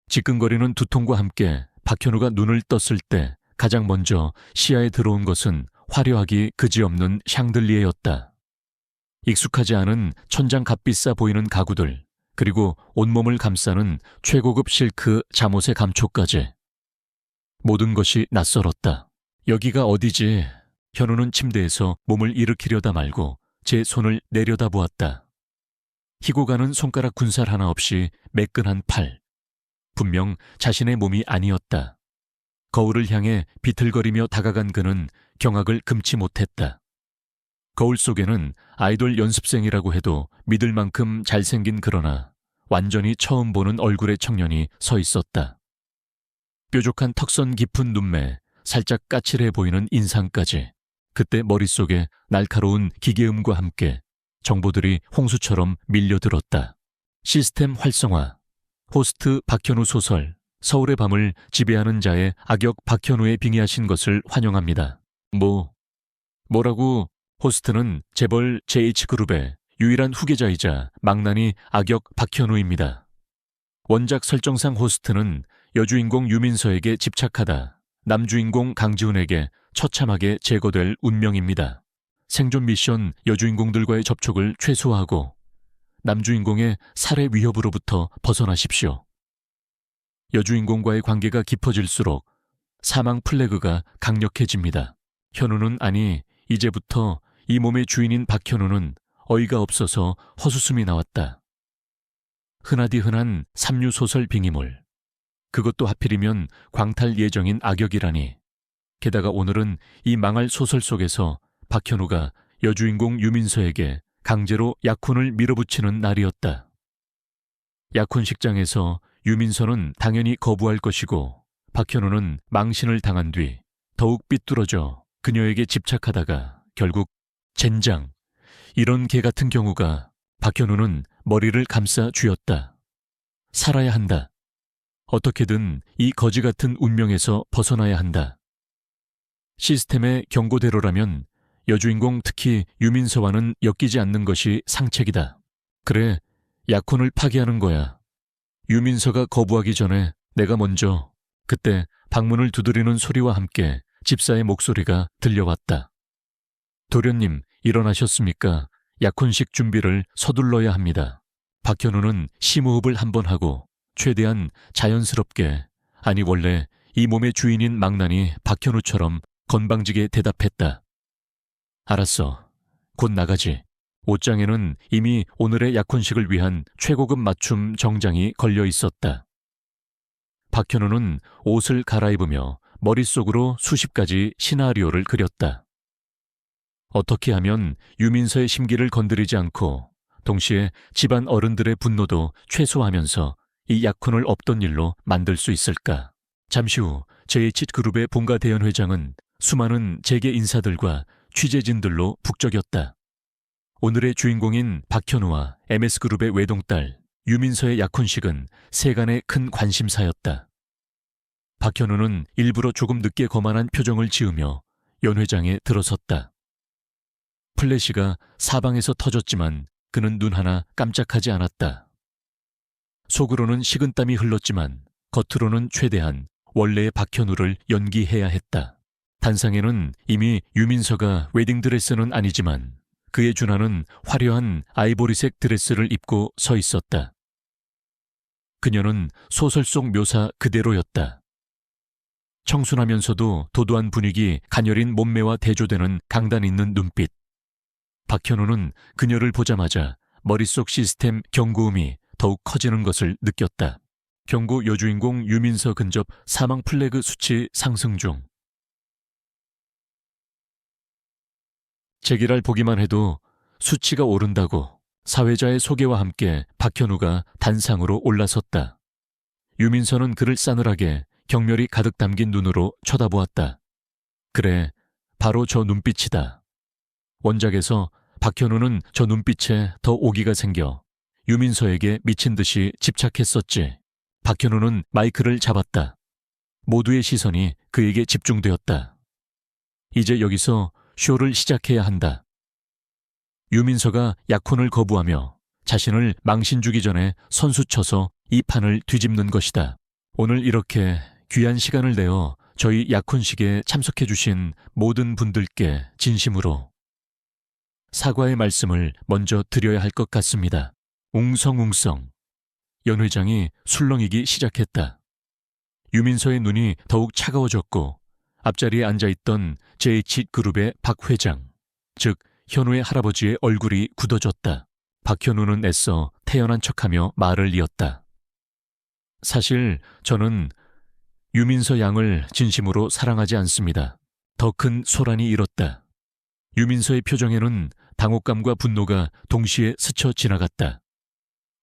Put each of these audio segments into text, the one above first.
지끈거리는 두통과 함께 박현우가 눈을 떴을 때 가장 먼저 시야에 들어온 것은 화려하기 그지없는 샹들리에였다. 익숙하지 않은 천장 값비싸 보이는 가구들, 그리고 온몸을 감싸는 최고급 실크 잠옷의 감촉까지. 모든 것이 낯설었다. 여기가 어디지? 현우는 침대에서 몸을 일으키려다 말고 제 손을 내려다보았다. 희고 가는 손가락 군살 하나 없이 매끈한 팔. 분명 자신의 몸이 아니었다. 거울을 향해 비틀거리며 다가간 그는 경악을 금치 못했다. 거울 속에는 아이돌 연습생이라고 해도 믿을 만큼 잘생긴 그러나 완전히 처음 보는 얼굴의 청년이 서 있었다. 뾰족한 턱선 깊은 눈매, 살짝 까칠해 보이는 인상까지. 그때 머릿속에 날카로운 기계음과 함께 정보들이 홍수처럼 밀려들었다. 시스템 활성화, 호스트 박현우 소설, 서울의 밤을 지배하는 자의 악역 박현우에 빙의하신 것을 환영합니다. 뭐라고? 호스트는 재벌 JH그룹의 유일한 후계자이자 망나니 악역 박현우입니다. 원작 설정상 호스트는 여주인공 유민서에게 집착하다 남주인공 강지훈에게 처참하게 제거될 운명입니다. 생존 미션 여주인공들과의 접촉을 최소화하고 남주인공의 살해 위협으로부터 벗어나십시오. 여주인공과의 관계가 깊어질수록 사망 플래그가 강력해집니다. 현우는 아니 이제부터 이 몸의 주인인 박현우는 어이가 없어서 헛웃음이 나왔다. 흔하디 흔한 삼류소설 빙의물. 그것도 하필이면 광탈 예정인 악역이라니. 게다가 오늘은 이 망할 소설 속에서 박현우가 여주인공 유민서에게 강제로 약혼을 밀어붙이는 날이었다. 약혼식장에서 유민서는 당연히 거부할 것이고 박현우는 망신을 당한 뒤 더욱 삐뚤어져 그녀에게 집착하다가 결국 젠장. 이런 개 같은 경우가 박현우는 머리를 감싸 쥐었다. 살아야 한다. 어떻게든 이 거지 같은 운명에서 벗어나야 한다. 시스템의 경고대로라면 여주인공 특히 유민서와는 엮이지 않는 것이 상책이다. 그래, 약혼을 파기하는 거야. 유민서가 거부하기 전에 내가 먼저. 그때 방문을 두드리는 소리와 함께 집사의 목소리가 들려왔다. 도련님, 일어나셨습니까? 약혼식 준비를 서둘러야 합니다. 박현우는 심호흡을 한번 하고 최대한 자연스럽게, 아니 원래 이 몸의 주인인 망나니 박현우처럼 건방지게 대답했다. 알았어. 곧 나가지. 옷장에는 이미 오늘의 약혼식을 위한 최고급 맞춤 정장이 걸려 있었다. 박현우는 옷을 갈아입으며 머릿속으로 수십 가지 시나리오를 그렸다. 어떻게 하면 유민서의 심기를 건드리지 않고 동시에 집안 어른들의 분노도 최소화하면서 이 약혼을 없던 일로 만들 수 있을까? 잠시 후 JH그룹의 본가 대현 회장은 수많은 재계 인사들과 취재진들로 북적였다. 오늘의 주인공인 박현우와 MS그룹의 외동딸 유민서의 약혼식은 세간의 큰 관심사였다. 박현우는 일부러 조금 늦게 거만한 표정을 지으며 연 회장에 들어섰다. 플래시가 사방에서 터졌지만 그는 눈 하나 깜짝하지 않았다. 속으로는 식은땀이 흘렀지만 겉으로는 최대한 원래의 박현우를 연기해야 했다. 단상에는 이미 유민서가 웨딩드레스는 아니지만 그에 준하는 화려한 아이보리색 드레스를 입고 서 있었다. 그녀는 소설 속 묘사 그대로였다. 청순하면서도 도도한 분위기, 가녀린 몸매와 대조되는 강단 있는 눈빛. 박현우는 그녀를 보자마자 머릿속 시스템 경고음이 더욱 커지는 것을 느꼈다. 경고 여주인공 유민서 근접 사망 플래그 수치 상승 중. 제기랄 보기만 해도 수치가 오른다고 사회자의 소개와 함께 박현우가 단상으로 올라섰다. 유민서는 그를 싸늘하게 경멸이 가득 담긴 눈으로 쳐다보았다. 그래, 바로 저 눈빛이다. 원작에서 박현우는 저 눈빛에 더 오기가 생겨 유민서에게 미친 듯이 집착했었지. 박현우는 마이크를 잡았다. 모두의 시선이 그에게 집중되었다. 이제 여기서 쇼를 시작해야 한다. 유민서가 약혼을 거부하며 자신을 망신 주기 전에 선수 쳐서 이 판을 뒤집는 것이다. 오늘 이렇게 귀한 시간을 내어 저희 약혼식에 참석해 주신 모든 분들께 진심으로 사과의 말씀을 먼저 드려야 할 것 같습니다. 웅성웅성. 연 회장이 술렁이기 시작했다. 유민서의 눈이 더욱 차가워졌고 앞자리에 앉아있던 JH그룹의 박 회장, 즉 현우의 할아버지의 얼굴이 굳어졌다. 박현우는 애써 태연한 척하며 말을 이었다. 사실 저는 유민서 양을 진심으로 사랑하지 않습니다. 더 큰 소란이 일었다. 유민서의 표정에는 당혹감과 분노가 동시에 스쳐 지나갔다.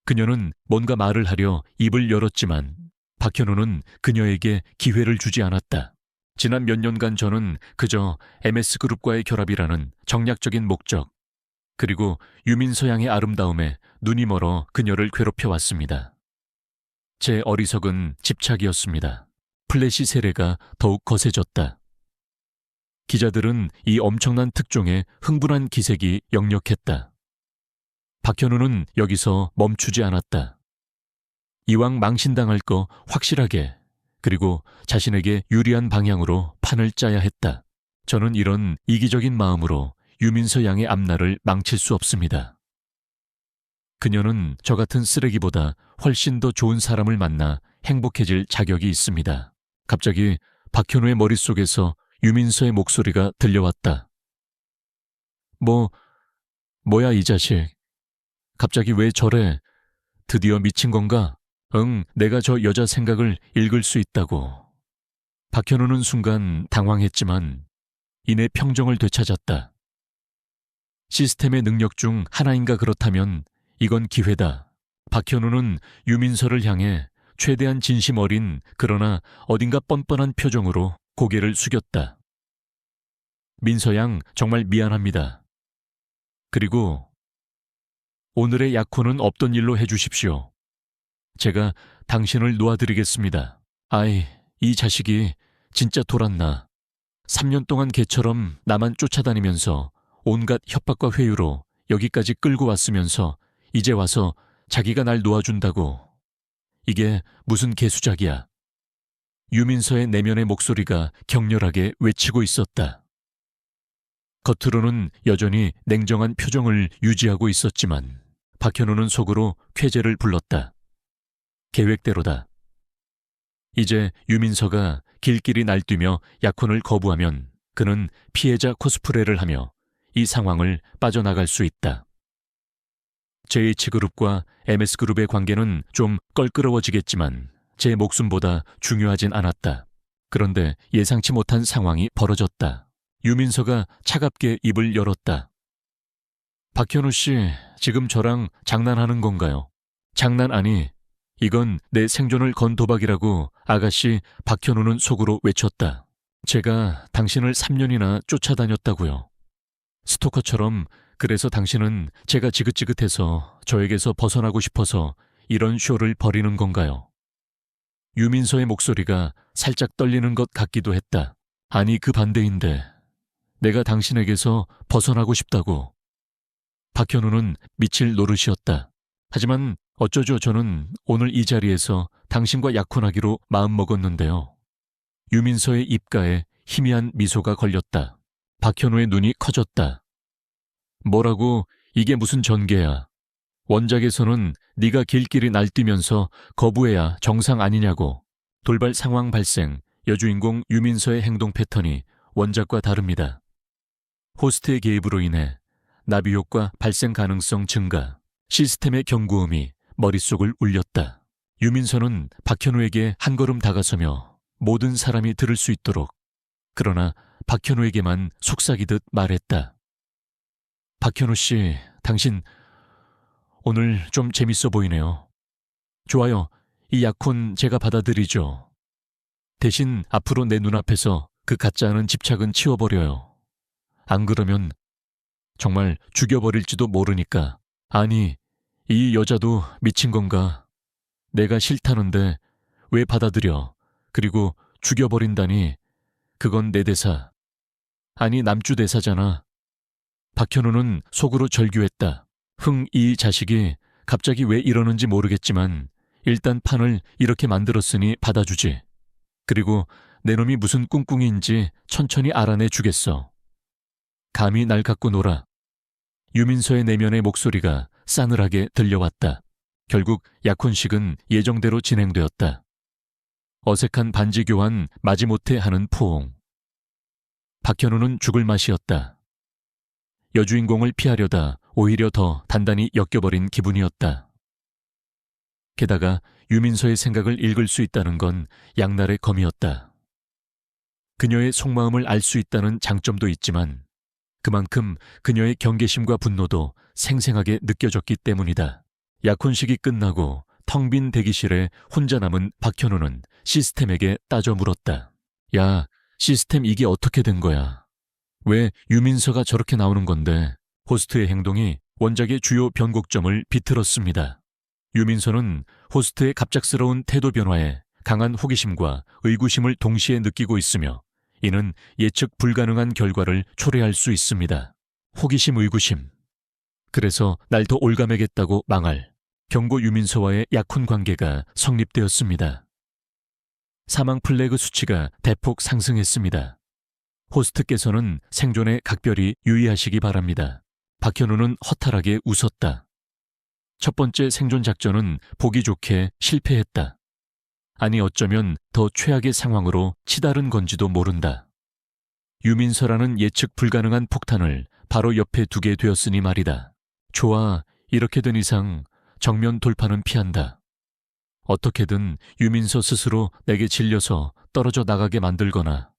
그녀는 뭔가 말을 하려 입을 열었지만 박현우는 그녀에게 기회를 주지 않았다. 지난 몇 년간 저는 그저 MS그룹과의 결합이라는 정략적인 목적, 그리고 유민서 양의 아름다움에 눈이 멀어 그녀를 괴롭혀왔습니다. 제 어리석은 집착이었습니다. 플래시 세례가 더욱 거세졌다. 기자들은 이 엄청난 특종에 흥분한 기색이 역력했다. 박현우는 여기서 멈추지 않았다. 이왕 망신당할 거 확실하게, 그리고 자신에게 유리한 방향으로 판을 짜야 했다. 저는 이런 이기적인 마음으로 유민서 양의 앞날을 망칠 수 없습니다. 그녀는 저 같은 쓰레기보다 훨씬 더 좋은 사람을 만나 행복해질 자격이 있습니다. 갑자기 박현우의 머릿속에서 유민서의 목소리가 들려왔다. 뭐야 이 자식. 갑자기 왜 저래? 드디어 미친 건가? 응, 내가 저 여자 생각을 읽을 수 있다고. 박현우는 순간 당황했지만 이내 평정을 되찾았다. 시스템의 능력 중 하나인가 그렇다면 이건 기회다. 박현우는 유민서를 향해 최대한 진심 어린 그러나 어딘가 뻔뻔한 표정으로 고개를 숙였다. 민서 양 정말 미안합니다. 그리고 오늘의 약혼은 없던 일로 해주십시오. 제가 당신을 놓아드리겠습니다. 아이, 이 자식이 진짜 돌았나. 3년 동안 개처럼 나만 쫓아다니면서 온갖 협박과 회유로 여기까지 끌고 왔으면서 이제 와서 자기가 날 놓아준다고. 이게 무슨 개수작이야. 유민서의 내면의 목소리가 격렬하게 외치고 있었다. 겉으로는 여전히 냉정한 표정을 유지하고 있었지만 박현우는 속으로 쾌재를 불렀다. 계획대로다. 이제 유민서가 길길이 날뛰며 약혼을 거부하면 그는 피해자 코스프레를 하며 이 상황을 빠져나갈 수 있다. JH그룹과 MS그룹의 관계는 좀 껄끄러워지겠지만 제 목숨보다 중요하진 않았다. 그런데 예상치 못한 상황이 벌어졌다. 유민서가 차갑게 입을 열었다. 박현우 씨, 지금 저랑 장난하는 건가요? 장난 아니. 이건 내 생존을 건 도박이라고 아가씨 박현우는 속으로 외쳤다. 제가 당신을 3년이나 쫓아다녔다고요. 스토커처럼. 그래서 당신은 제가 지긋지긋해서 저에게서 벗어나고 싶어서 이런 쇼를 벌이는 건가요? 유민서의 목소리가 살짝 떨리는 것 같기도 했다. 아니, 그 반대인데. 내가 당신에게서 벗어나고 싶다고. 박현우는 미칠 노릇이었다. 하지만 어쩌죠, 저는 오늘 이 자리에서 당신과 약혼하기로 마음먹었는데요. 유민서의 입가에 희미한 미소가 걸렸다. 박현우의 눈이 커졌다. 뭐라고? 이게 무슨 전개야. 원작에서는 네가 길길이 날뛰면서 거부해야 정상 아니냐고. 돌발 상황 발생, 여주인공 유민서의 행동 패턴이 원작과 다릅니다. 호스트의 개입으로 인해 나비 효과 발생 가능성 증가, 시스템의 경고음이 머릿속을 울렸다. 유민서는 박현우에게 한 걸음 다가서며 모든 사람이 들을 수 있도록, 그러나 박현우에게만 속삭이듯 말했다. 박현우 씨, 당신 오늘 좀 재밌어 보이네요. 좋아요. 이 약혼 제가 받아들이죠. 대신 앞으로 내 눈앞에서 그 가짜는 집착은 치워버려요. 안 그러면 정말 죽여버릴지도 모르니까. 아니, 이 여자도 미친 건가? 내가 싫다는데 왜 받아들여? 그리고 죽여버린다니. 그건 내 대사. 아니, 남주 대사잖아. 박현우는 속으로 절규했다. 이 자식이 갑자기 왜 이러는지 모르겠지만 일단 판을 이렇게 만들었으니 받아주지. 그리고 내 놈이 무슨 꿍꿍이인지 천천히 알아내 주겠어. 감히 날 갖고 놀아. 유민서의 내면의 목소리가 싸늘하게 들려왔다. 결국 약혼식은 예정대로 진행되었다. 어색한 반지 교환 마지못해 하는 포옹. 박현우는 죽을 맛이었다. 여주인공을 피하려다 오히려 더 단단히 엮여버린 기분이었다. 게다가 유민서의 생각을 읽을 수 있다는 건 양날의 검이었다. 그녀의 속마음을 알 수 있다는 장점도 있지만 그만큼 그녀의 경계심과 분노도 생생하게 느껴졌기 때문이다. 약혼식이 끝나고 텅 빈 대기실에 혼자 남은 박현우는 시스템에게 따져 물었다. 야, 시스템 이게 어떻게 된 거야? 왜 유민서가 저렇게 나오는 건데? 호스트의 행동이 원작의 주요 변곡점을 비틀었습니다. 유민서는 호스트의 갑작스러운 태도 변화에 강한 호기심과 의구심을 동시에 느끼고 있으며 이는 예측 불가능한 결과를 초래할 수 있습니다. 호기심, 의구심. 그래서 날 더 올가매겠다고 망할 경고 유민서와의 약혼 관계가 성립되었습니다. 사망 플래그 수치가 대폭 상승했습니다. 호스트께서는 생존에 각별히 유의하시기 바랍니다. 박현우는 허탈하게 웃었다. 첫 번째 생존 작전은 보기 좋게 실패했다. 아니 어쩌면 더 최악의 상황으로 치달은 건지도 모른다. 유민서라는 예측 불가능한 폭탄을 바로 옆에 두게 되었으니 말이다. 좋아, 이렇게 된 이상 정면 돌파는 피한다. 어떻게든 유민서 스스로 내게 질려서 떨어져 나가게 만들거나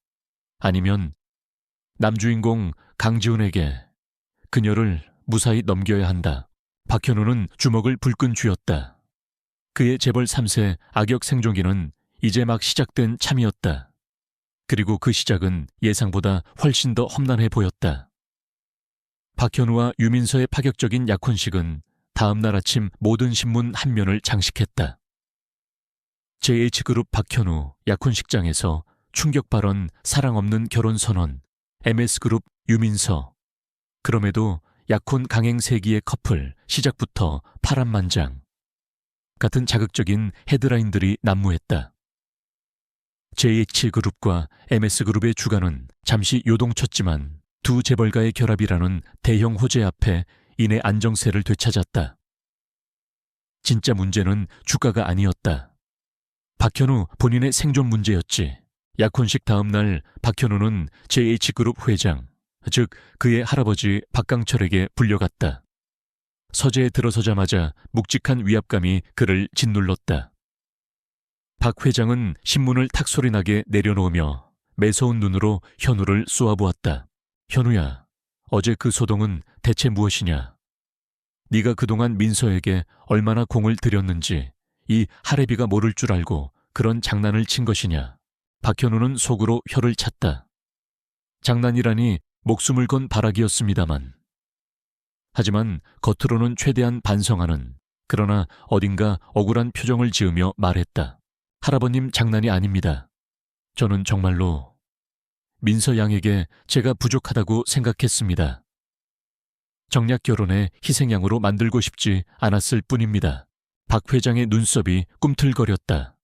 아니면 남주인공 강지훈에게 그녀를 무사히 넘겨야 한다. 박현우는 주먹을 불끈 쥐었다. 그의 재벌 3세 악역 생존기는 이제 막 시작된 참이었다. 그리고 그 시작은 예상보다 훨씬 더 험난해 보였다. 박현우와 유민서의 파격적인 약혼식은 다음 날 아침 모든 신문 한 면을 장식했다. JH그룹 박현우 약혼식장에서 충격 발언 사랑 없는 결혼 선언, MS그룹 유민서. 그럼에도 약혼 강행세기의 커플 시작부터 파란만장. 같은 자극적인 헤드라인들이 난무했다. JH그룹과 MS그룹의 주가는 잠시 요동쳤지만 두 재벌가의 결합이라는 대형 호재 앞에 이내 안정세를 되찾았다. 진짜 문제는 주가가 아니었다. 박현우 본인의 생존 문제였지. 약혼식 다음 날 박현우는 JH그룹 회장, 즉 그의 할아버지 박강철에게 불려갔다. 서재에 들어서자마자 묵직한 위압감이 그를 짓눌렀다. 박 회장은 신문을 탁소리나게 내려놓으며 매서운 눈으로 현우를 쏘아보았다. 현우야, 어제 그 소동은 대체 무엇이냐? 네가 그동안 민서에게 얼마나 공을 들였는지 이 할애비가 모를 줄 알고 그런 장난을 친 것이냐? 박현우는 속으로 혀를 찼다. 장난이라니 목숨을 건 발악이었습니다만. 하지만 겉으로는 최대한 반성하는, 그러나 어딘가 억울한 표정을 지으며 말했다. 할아버님 장난이 아닙니다. 저는 정말로 민서 양에게 제가 부족하다고 생각했습니다. 정략 결혼에 희생양으로 만들고 싶지 않았을 뿐입니다. 박 회장의 눈썹이 꿈틀거렸다.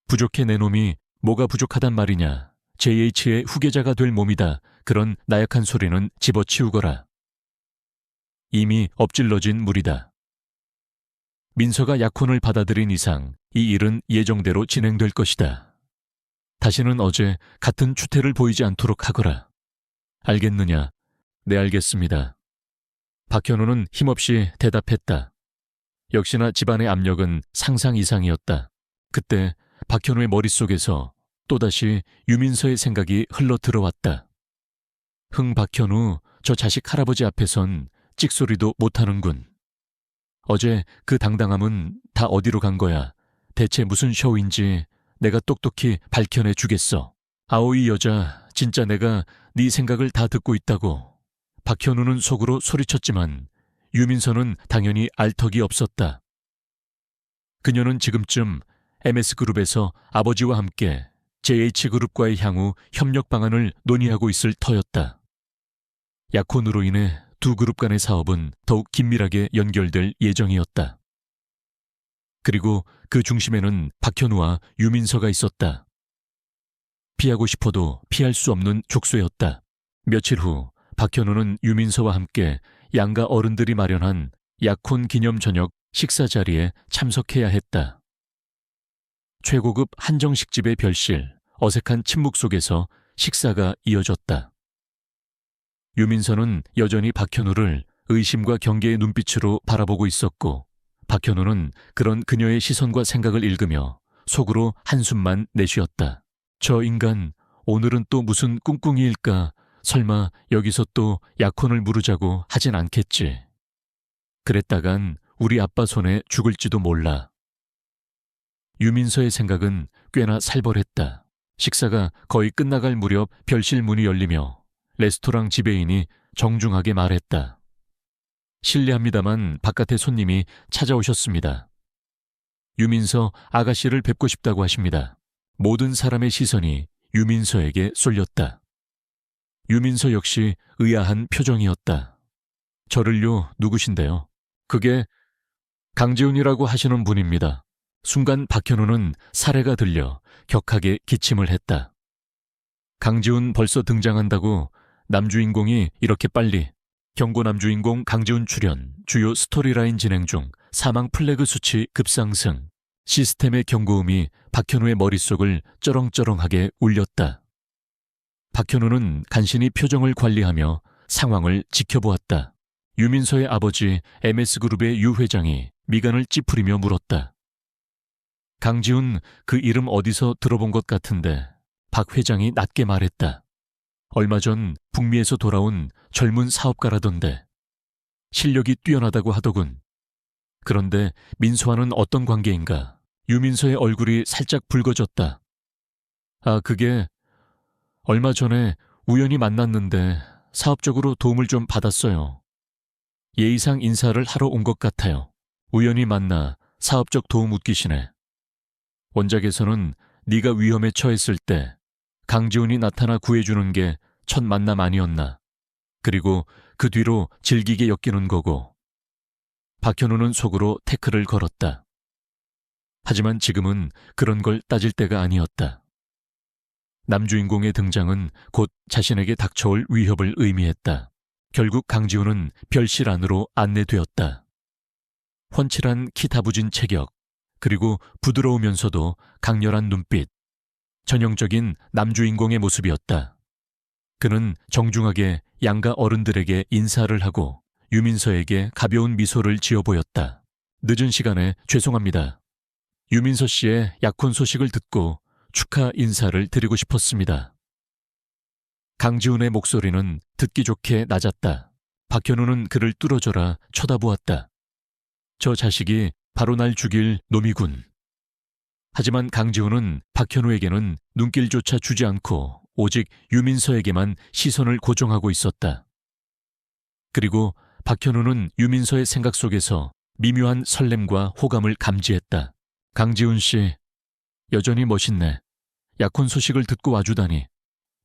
부족해 내 놈이 뭐가 부족하단 말이냐. JH의 후계자가 될 몸이다. 그런 나약한 소리는 집어치우거라. 이미 엎질러진 물이다. 민서가 약혼을 받아들인 이상 이 일은 예정대로 진행될 것이다. 다시는 어제 같은 추태를 보이지 않도록 하거라. 알겠느냐? 네, 알겠습니다. 박현우는 힘없이 대답했다. 역시나 집안의 압력은 상상 이상이었다. 그때 박현우의 머릿속에서 또다시 유민서의 생각이 흘러 들어왔다. 박현우, 저 자식 할아버지 앞에선 찍소리도 못하는군. 어제 그 당당함은 다 어디로 간 거야? 대체 무슨 쇼인지 내가 똑똑히 밝혀내 주겠어. 아오이 여자, 진짜 내가 네 생각을 다 듣고 있다고. 박현우는 속으로 소리쳤지만 유민서는 당연히 알 턱이 없었다. 그녀는 지금쯤 MS그룹에서 아버지와 함께 JH그룹과의 향후 협력 방안을 논의하고 있을 터였다. 약혼으로 인해 두 그룹 간의 사업은 더욱 긴밀하게 연결될 예정이었다. 그리고 그 중심에는 박현우와 유민서가 있었다. 피하고 싶어도 피할 수 없는 족쇄였다. 며칠 후 박현우는 유민서와 함께 양가 어른들이 마련한 약혼 기념 저녁 식사 자리에 참석해야 했다. 최고급 한정식집의 별실, 어색한 침묵 속에서 식사가 이어졌다. 유민서는 여전히 박현우를 의심과 경계의 눈빛으로 바라보고 있었고, 박현우는 그런 그녀의 시선과 생각을 읽으며 속으로 한숨만 내쉬었다. 저 인간, 오늘은 또 무슨 꿍꿍이일까? 설마 여기서 또 약혼을 물으자고 하진 않겠지. 그랬다간 우리 아빠 손에 죽을지도 몰라. 유민서의 생각은 꽤나 살벌했다. 식사가 거의 끝나갈 무렵 별실 문이 열리며 레스토랑 지배인이 정중하게 말했다. 실례합니다만 바깥에 손님이 찾아오셨습니다. 유민서 아가씨를 뵙고 싶다고 하십니다. 모든 사람의 시선이 유민서에게 쏠렸다. 유민서 역시 의아한 표정이었다. 저를요, 누구신데요? 그게 강재훈이라고 하시는 분입니다. 순간 박현우는 사례가 들려 격하게 기침을 했다. 강재훈 벌써 등장한다고 남주인공이 이렇게 빨리. 경고 남주인공 강재훈 출연, 주요 스토리라인 진행 중 사망 플래그 수치 급상승. 시스템의 경고음이 박현우의 머릿속을 쩌렁쩌렁하게 울렸다. 박현우는 간신히 표정을 관리하며 상황을 지켜보았다. 유민서의 아버지 MS그룹의 유 회장이 미간을 찌푸리며 물었다. 강지훈 그 이름 어디서 들어본 것 같은데. 박 회장이 낮게 말했다. 얼마 전 북미에서 돌아온 젊은 사업가라던데. 실력이 뛰어나다고 하더군. 그런데 민서와는 어떤 관계인가? 유민서의 얼굴이 살짝 붉어졌다. 아, 그게 얼마 전에 우연히 만났는데 사업적으로 도움을 좀 받았어요. 예의상 인사를 하러 온 것 같아요. 우연히 만나 사업적 도움 웃기시네. 원작에서는 네가 위험에 처했을 때 강지훈이 나타나 구해주는 게 첫 만남 아니었나. 그리고 그 뒤로 질기게 엮이는 거고. 박현우는 속으로 태클을 걸었다. 하지만 지금은 그런 걸 따질 때가 아니었다. 남주인공의 등장은 곧 자신에게 닥쳐올 위협을 의미했다. 결국 강지훈은 별실 안으로 안내되었다. 훤칠한 키 다부진 체격, 그리고 부드러우면서도 강렬한 눈빛, 전형적인 남주인공의 모습이었다. 그는 정중하게 양가 어른들에게 인사를 하고 유민서에게 가벼운 미소를 지어 보였다. 늦은 시간에 죄송합니다. 유민서 씨의 약혼 소식을 듣고 축하 인사를 드리고 싶었습니다. 강지훈의 목소리는 듣기 좋게 낮았다. 박현우는 그를 뚫어져라 쳐다보았다. 저 자식이 바로 날 죽일 놈이군. 하지만 강지훈은 박현우에게는 눈길조차 주지 않고 오직 유민서에게만 시선을 고정하고 있었다. 그리고 박현우는 유민서의 생각 속에서 미묘한 설렘과 호감을 감지했다. 강지훈 씨, 여전히 멋있네. 약혼 소식을 듣고 와주다니.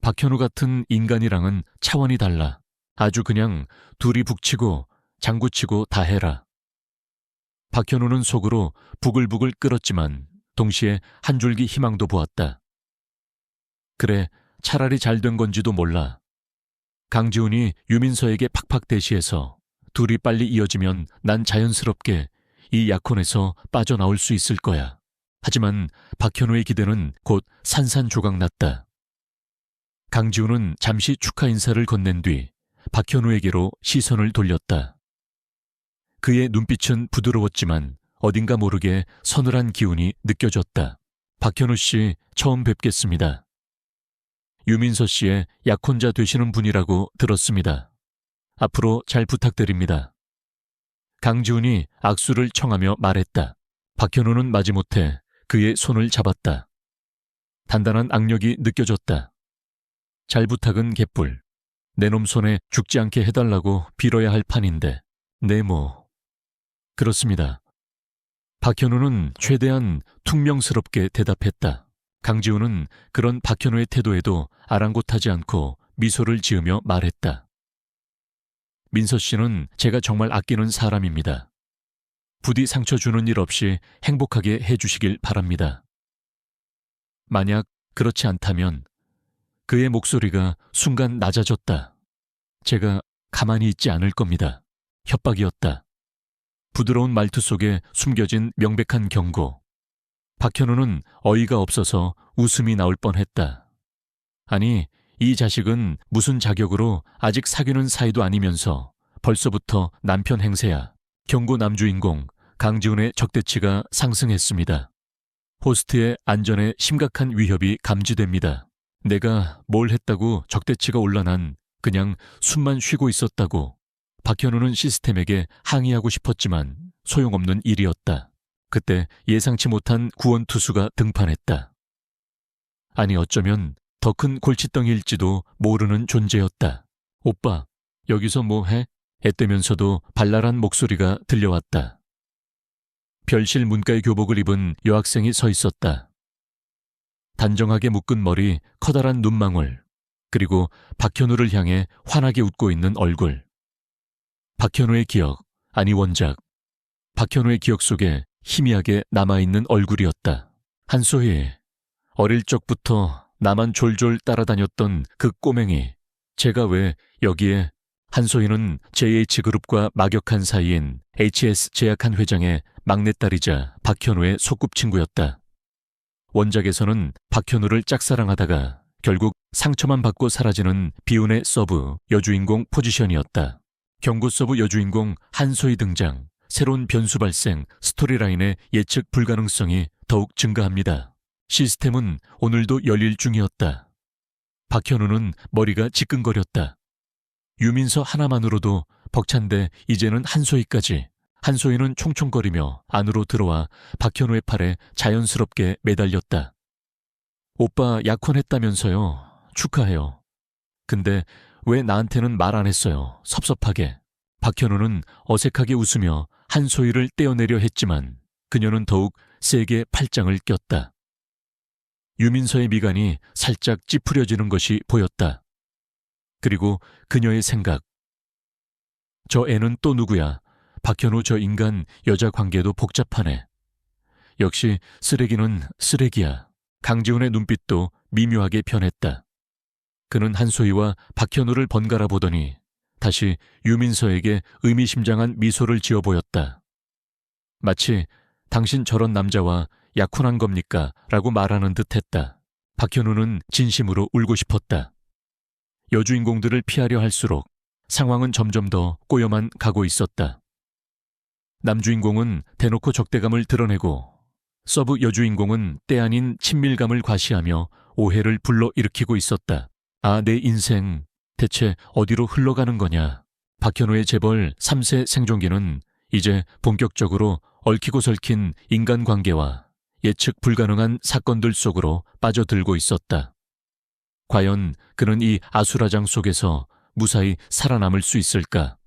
박현우 같은 인간이랑은 차원이 달라. 아주 그냥 둘이 북치고 장구치고 다 해라. 박현우는 속으로 부글부글 끓었지만 동시에 한 줄기 희망도 보았다. 그래, 차라리 잘된 건지도 몰라. 강지훈이 유민서에게 팍팍 대시해서 둘이 빨리 이어지면 난 자연스럽게 이 약혼에서 빠져나올 수 있을 거야. 하지만 박현우의 기대는 곧 산산조각 났다. 강지훈은 잠시 축하 인사를 건넨 뒤 박현우에게로 시선을 돌렸다. 그의 눈빛은 부드러웠지만 어딘가 모르게 서늘한 기운이 느껴졌다. 박현우 씨, 처음 뵙겠습니다. 유민서 씨의 약혼자 되시는 분이라고 들었습니다. 앞으로 잘 부탁드립니다. 강지훈이 악수를 청하며 말했다. 박현우는 마지못해 그의 손을 잡았다. 단단한 악력이 느껴졌다. 잘 부탁은 개뿔. 내 놈 손에 죽지 않게 해달라고 빌어야 할 판인데. 네 뭐. 그렇습니다. 박현우는 최대한 퉁명스럽게 대답했다. 강지훈은 그런 박현우의 태도에도 아랑곳하지 않고 미소를 지으며 말했다. 민서 씨는 제가 정말 아끼는 사람입니다. 부디 상처 주는 일 없이 행복하게 해주시길 바랍니다. 만약 그렇지 않다면 그의 목소리가 순간 낮아졌다. 제가 가만히 있지 않을 겁니다. 협박이었다. 부드러운 말투 속에 숨겨진 명백한 경고. 박현우는 어이가 없어서 웃음이 나올 뻔했다. 아니, 이 자식은 무슨 자격으로 아직 사귀는 사이도 아니면서 벌써부터 남편 행세야. 경고 남주인공 강지훈의 적대치가 상승했습니다. 호스트의 안전에 심각한 위협이 감지됩니다. 내가 뭘 했다고 적대치가 올라난 그냥 숨만 쉬고 있었다고. 박현우는 시스템에게 항의하고 싶었지만 소용없는 일이었다. 그때 예상치 못한 구원투수가 등판했다. 아니 어쩌면 더 큰 골칫덩이일지도 모르는 존재였다. 오빠, 여기서 뭐 해? 애떼면서도 발랄한 목소리가 들려왔다. 별실 문과의 교복을 입은 여학생이 서 있었다. 단정하게 묶은 머리, 커다란 눈망울, 그리고 박현우를 향해 환하게 웃고 있는 얼굴. 박현우의 기억, 아니 원작. 박현우의 기억 속에 희미하게 남아있는 얼굴이었다. 한소희, 어릴 적부터 나만 졸졸 따라다녔던 그 꼬맹이. 제가 왜 여기에. 한소희는 JH그룹과 막역한 사이인 HS제약한 회장의 막내딸이자 박현우의 소꿉친구였다. 원작에서는 박현우를 짝사랑하다가 결국 상처만 받고 사라지는 비운의 서브 여주인공 포지션이었다. 경고 서브 여주인공 한소희 등장, 새로운 변수 발생, 스토리라인의 예측 불가능성이 더욱 증가합니다. 시스템은 오늘도 열릴 중이었다. 박현우는 머리가 지끈거렸다. 유민서 하나만으로도 벅찬데 이제는 한소희까지. 한소희는 총총거리며 안으로 들어와 박현우의 팔에 자연스럽게 매달렸다. 오빠 약혼했다면서요. 축하해요. 근데 왜 나한테는 말 안 했어요. 섭섭하게. 박현우는 어색하게 웃으며 한소희를 떼어내려 했지만 그녀는 더욱 세게 팔짱을 꼈다. 유민서의 미간이 살짝 찌푸려지는 것이 보였다. 그리고 그녀의 생각. 저 애는 또 누구야? 박현우 저 인간 여자 관계도 복잡하네. 역시 쓰레기는 쓰레기야. 강지훈의 눈빛도 미묘하게 변했다. 그는 한소희와 박현우를 번갈아 보더니 다시 유민서에게 의미심장한 미소를 지어 보였다. 마치 당신 저런 남자와 약혼한 겁니까? 라고 말하는 듯 했다. 박현우는 진심으로 울고 싶었다. 여주인공들을 피하려 할수록 상황은 점점 더 꼬여만 가고 있었다. 남주인공은 대놓고 적대감을 드러내고 서브 여주인공은 때 아닌 친밀감을 과시하며 오해를 불러일으키고 있었다. 아, 내 인생 대체 어디로 흘러가는 거냐. 박현우의 재벌 3세 생존기는 이제 본격적으로 얽히고 설킨 인간관계와 예측 불가능한 사건들 속으로 빠져들고 있었다. 과연 그는 이 아수라장 속에서 무사히 살아남을 수 있을까?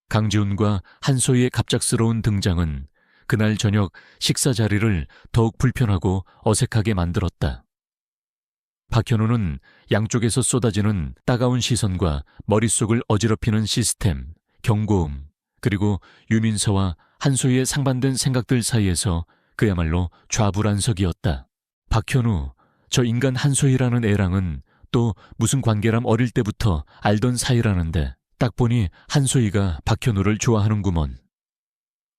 강지훈과 한소희의 갑작스러운 등장은 그날 저녁 식사 자리를 더욱 불편하고 어색하게 만들었다. 박현우는 양쪽에서 쏟아지는 따가운 시선과 머릿속을 어지럽히는 시스템, 경고음, 그리고 유민서와 한소희의 상반된 생각들 사이에서 그야말로 좌불안석이었다. 박현우, 저 인간 한소희라는 애랑은 또 무슨 관계람 어릴 때부터 알던 사이라는데 딱 보니 한소희가 박현우를 좋아하는구먼.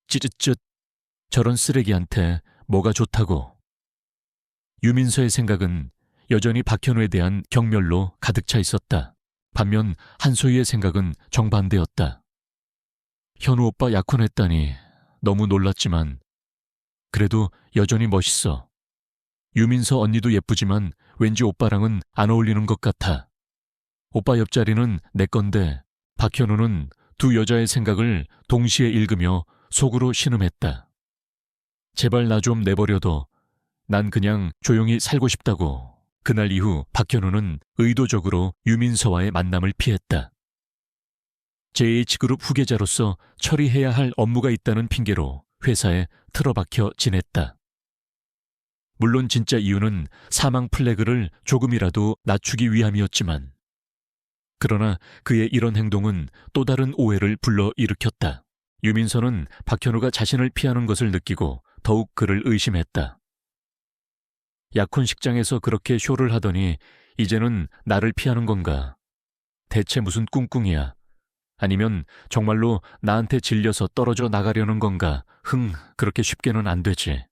찌릿쯧, 저런 쓰레기한테 뭐가 좋다고. 유민서의 생각은 여전히 박현우에 대한 경멸로 가득 차 있었다. 반면 한소희의 생각은 정반대였다. 현우 오빠 약혼했다니 너무 놀랐지만 그래도 여전히 멋있어. 유민서 언니도 예쁘지만 왠지 오빠랑은 안 어울리는 것 같아. 오빠 옆자리는 내 건데. 박현우는 두 여자의 생각을 동시에 읽으며 속으로 신음했다. 제발 나 좀 내버려둬. 난 그냥 조용히 살고 싶다고. 그날 이후 박현우는 의도적으로 유민서와의 만남을 피했다. JH그룹 후계자로서 처리해야 할 업무가 있다는 핑계로 회사에 틀어박혀 지냈다. 물론 진짜 이유는 사망 플래그를 조금이라도 낮추기 위함이었지만 그러나 그의 이런 행동은 또 다른 오해를 불러일으켰다. 유민서는 박현우가 자신을 피하는 것을 느끼고 더욱 그를 의심했다. 약혼식장에서 그렇게 쇼를 하더니 이제는 나를 피하는 건가? 대체 무슨 꿍꿍이야? 아니면 정말로 나한테 질려서 떨어져 나가려는 건가? 그렇게 쉽게는 안 되지.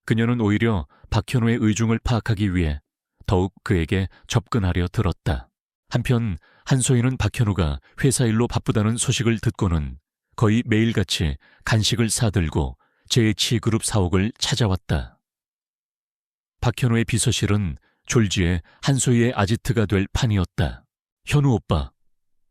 그녀는 오히려 박현우의 의중을 파악하기 위해 더욱 그에게 접근하려 들었다. 한편 한소희는 박현우가 회사 일로 바쁘다는 소식을 듣고는 거의 매일같이 간식을 사들고 JH그룹 사옥을 찾아왔다. 박현우의 비서실은 졸지에 한소희의 아지트가 될 판이었다. 현우 오빠,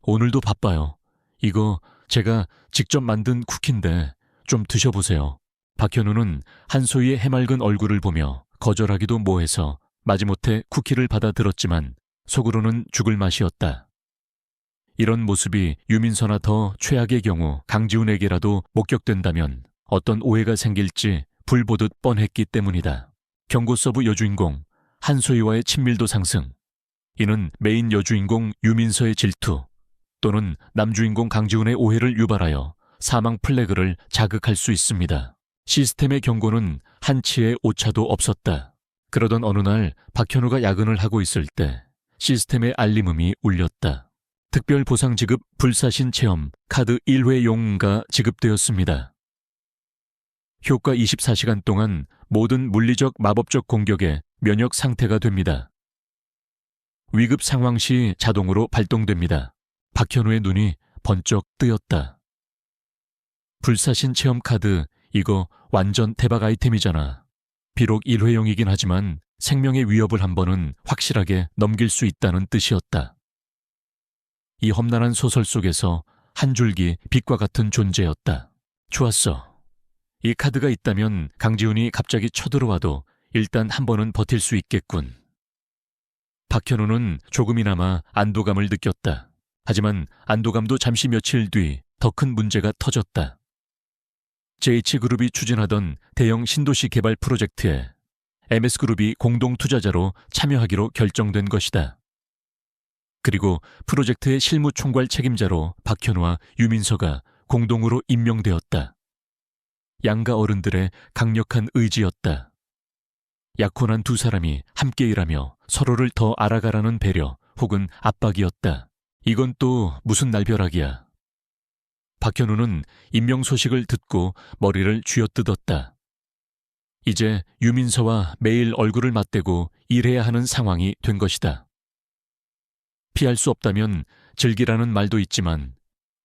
오늘도 바빠요. 이거 제가 직접 만든 쿠키인데 좀 드셔보세요. 박현우는 한소희의 해맑은 얼굴을 보며 거절하기도 뭐해서 마지못해 쿠키를 받아들었지만 속으로는 죽을 맛이었다. 이런 모습이 유민서나 더 최악의 경우 강지훈에게라도 목격된다면 어떤 오해가 생길지 불보듯 뻔했기 때문이다. 경고 서브 여주인공 한소희와의 친밀도 상승. 이는 메인 여주인공 유민서의 질투 또는 남주인공 강지훈의 오해를 유발하여 사망 플래그를 자극할 수 있습니다. 시스템의 경고는 한치의 오차도 없었다. 그러던 어느 날 박현우가 야근을 하고 있을 때 시스템의 알림음이 울렸다. 특별 보상 지급 불사신 체험 카드 1회용가 지급되었습니다. 효과 24시간 동안 모든 물리적 마법적 공격에 면역 상태가 됩니다. 위급 상황 시 자동으로 발동됩니다. 박현우의 눈이 번쩍 뜨였다. 불사신 체험 카드, 이거 완전 대박 아이템이잖아. 비록 1회용이긴 하지만 생명의 위협을 한 번은 확실하게 넘길 수 있다는 뜻이었다. 이 험난한 소설 속에서 한 줄기 빛과 같은 존재였다. 좋았어. 이 카드가 있다면 강지훈이 갑자기 쳐들어와도 일단 한 번은 버틸 수 있겠군. 박현우는 조금이나마 안도감을 느꼈다. 하지만 안도감도 잠시 며칠 뒤 더 큰 문제가 터졌다. JH그룹이 추진하던 대형 신도시 개발 프로젝트에 MS그룹이 공동 투자자로 참여하기로 결정된 것이다. 그리고 프로젝트의 실무 총괄 책임자로 박현우와 유민서가 공동으로 임명되었다. 양가 어른들의 강력한 의지였다. 약혼한 두 사람이 함께 일하며 서로를 더 알아가라는 배려 혹은 압박이었다. 이건 또 무슨 날벼락이야. 박현우는 임명 소식을 듣고 머리를 쥐어뜯었다. 이제 유민서와 매일 얼굴을 맞대고 일해야 하는 상황이 된 것이다. 피할 수 없다면 즐기라는 말도 있지만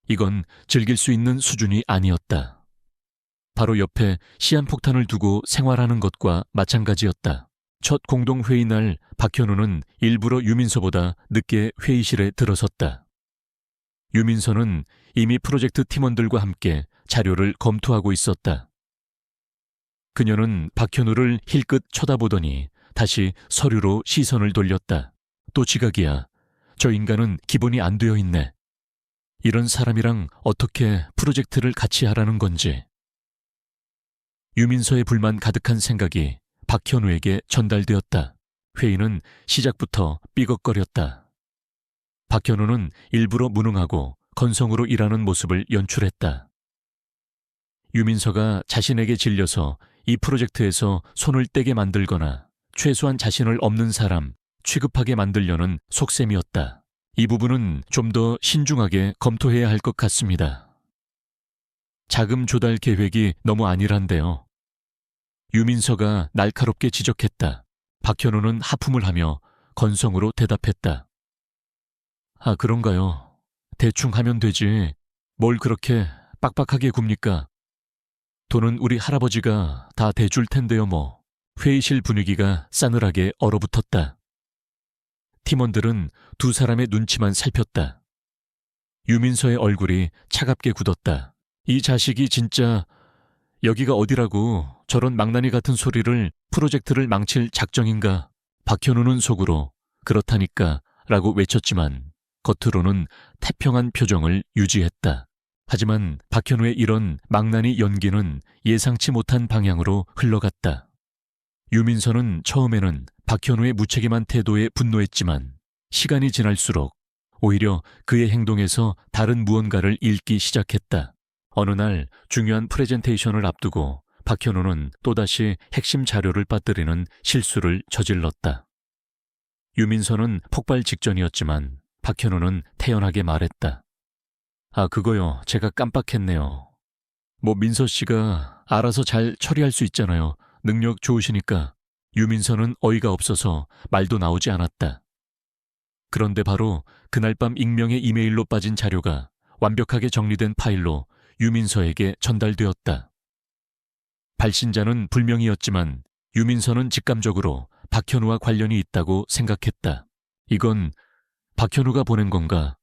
이건 즐길 수 있는 수준이 아니었다. 바로 옆에 시한폭탄을 두고 생활하는 것과 마찬가지였다. 첫 공동회의 날 박현우는 일부러 유민서보다 늦게 회의실에 들어섰다. 유민서는 이미 프로젝트 팀원들과 함께 자료를 검토하고 있었다. 그녀는 박현우를 힐끗 쳐다보더니 다시 서류로 시선을 돌렸다. 또 지각이야. 저 인간은 기본이 안 되어 있네. 이런 사람이랑 어떻게 프로젝트를 같이 하라는 건지. 유민서의 불만 가득한 생각이 박현우에게 전달되었다. 회의는 시작부터 삐걱거렸다. 박현우는 일부러 무능하고 건성으로 일하는 모습을 연출했다. 유민서가 자신에게 질려서 이 프로젝트에서 손을 떼게 만들거나 최소한 자신을 없는 사람, 취급하게 만들려는 속셈이었다. 이 부분은 좀 더 신중하게 검토해야 할 것 같습니다. 자금 조달 계획이 너무 안일한데요. 유민서가 날카롭게 지적했다. 박현우는 하품을 하며 건성으로 대답했다. 아, 그런가요? 대충 하면 되지. 뭘 그렇게 빡빡하게 굽니까? 돈은 우리 할아버지가 다 대줄 텐데요 뭐. 회의실 분위기가 싸늘하게 얼어붙었다. 팀원들은 두 사람의 눈치만 살폈다. 유민서의 얼굴이 차갑게 굳었다. 이 자식이 진짜 여기가 어디라고 저런 망나니 같은 소리를 프로젝트를 망칠 작정인가. 박현우는 속으로 그렇다니까 라고 외쳤지만 겉으로는 태평한 표정을 유지했다. 하지만 박현우의 이런 망나니 연기는 예상치 못한 방향으로 흘러갔다. 유민서는 처음에는 박현우의 무책임한 태도에 분노했지만 시간이 지날수록 오히려 그의 행동에서 다른 무언가를 읽기 시작했다. 어느 날 중요한 프레젠테이션을 앞두고 박현우는 또다시 핵심 자료를 빠뜨리는 실수를 저질렀다. 유민서는 폭발 직전이었지만 박현우는 태연하게 말했다. 아, 그거요. 제가 깜빡했네요. 뭐 민서 씨가 알아서 잘 처리할 수 있잖아요. 능력 좋으시니까. 유민서는 어이가 없어서 말도 나오지 않았다. 그런데 바로 그날 밤 익명의 이메일로 빠진 자료가 완벽하게 정리된 파일로 유민서에게 전달되었다. 발신자는 불명이었지만 유민서는 직감적으로 박현우와 관련이 있다고 생각했다. 이건 박현우가 보낸 건가?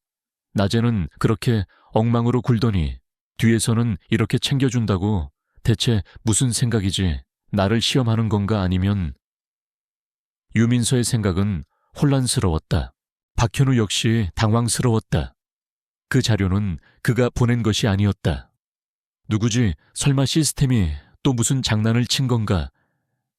낮에는 그렇게 엉망으로 굴더니 뒤에서는 이렇게 챙겨준다고 대체 무슨 생각이지? 나를 시험하는 건가 아니면... 유민서의 생각은 혼란스러웠다. 박현우 역시 당황스러웠다. 그 자료는 그가 보낸 것이 아니었다. 누구지? 설마 시스템이 또 무슨 장난을 친 건가?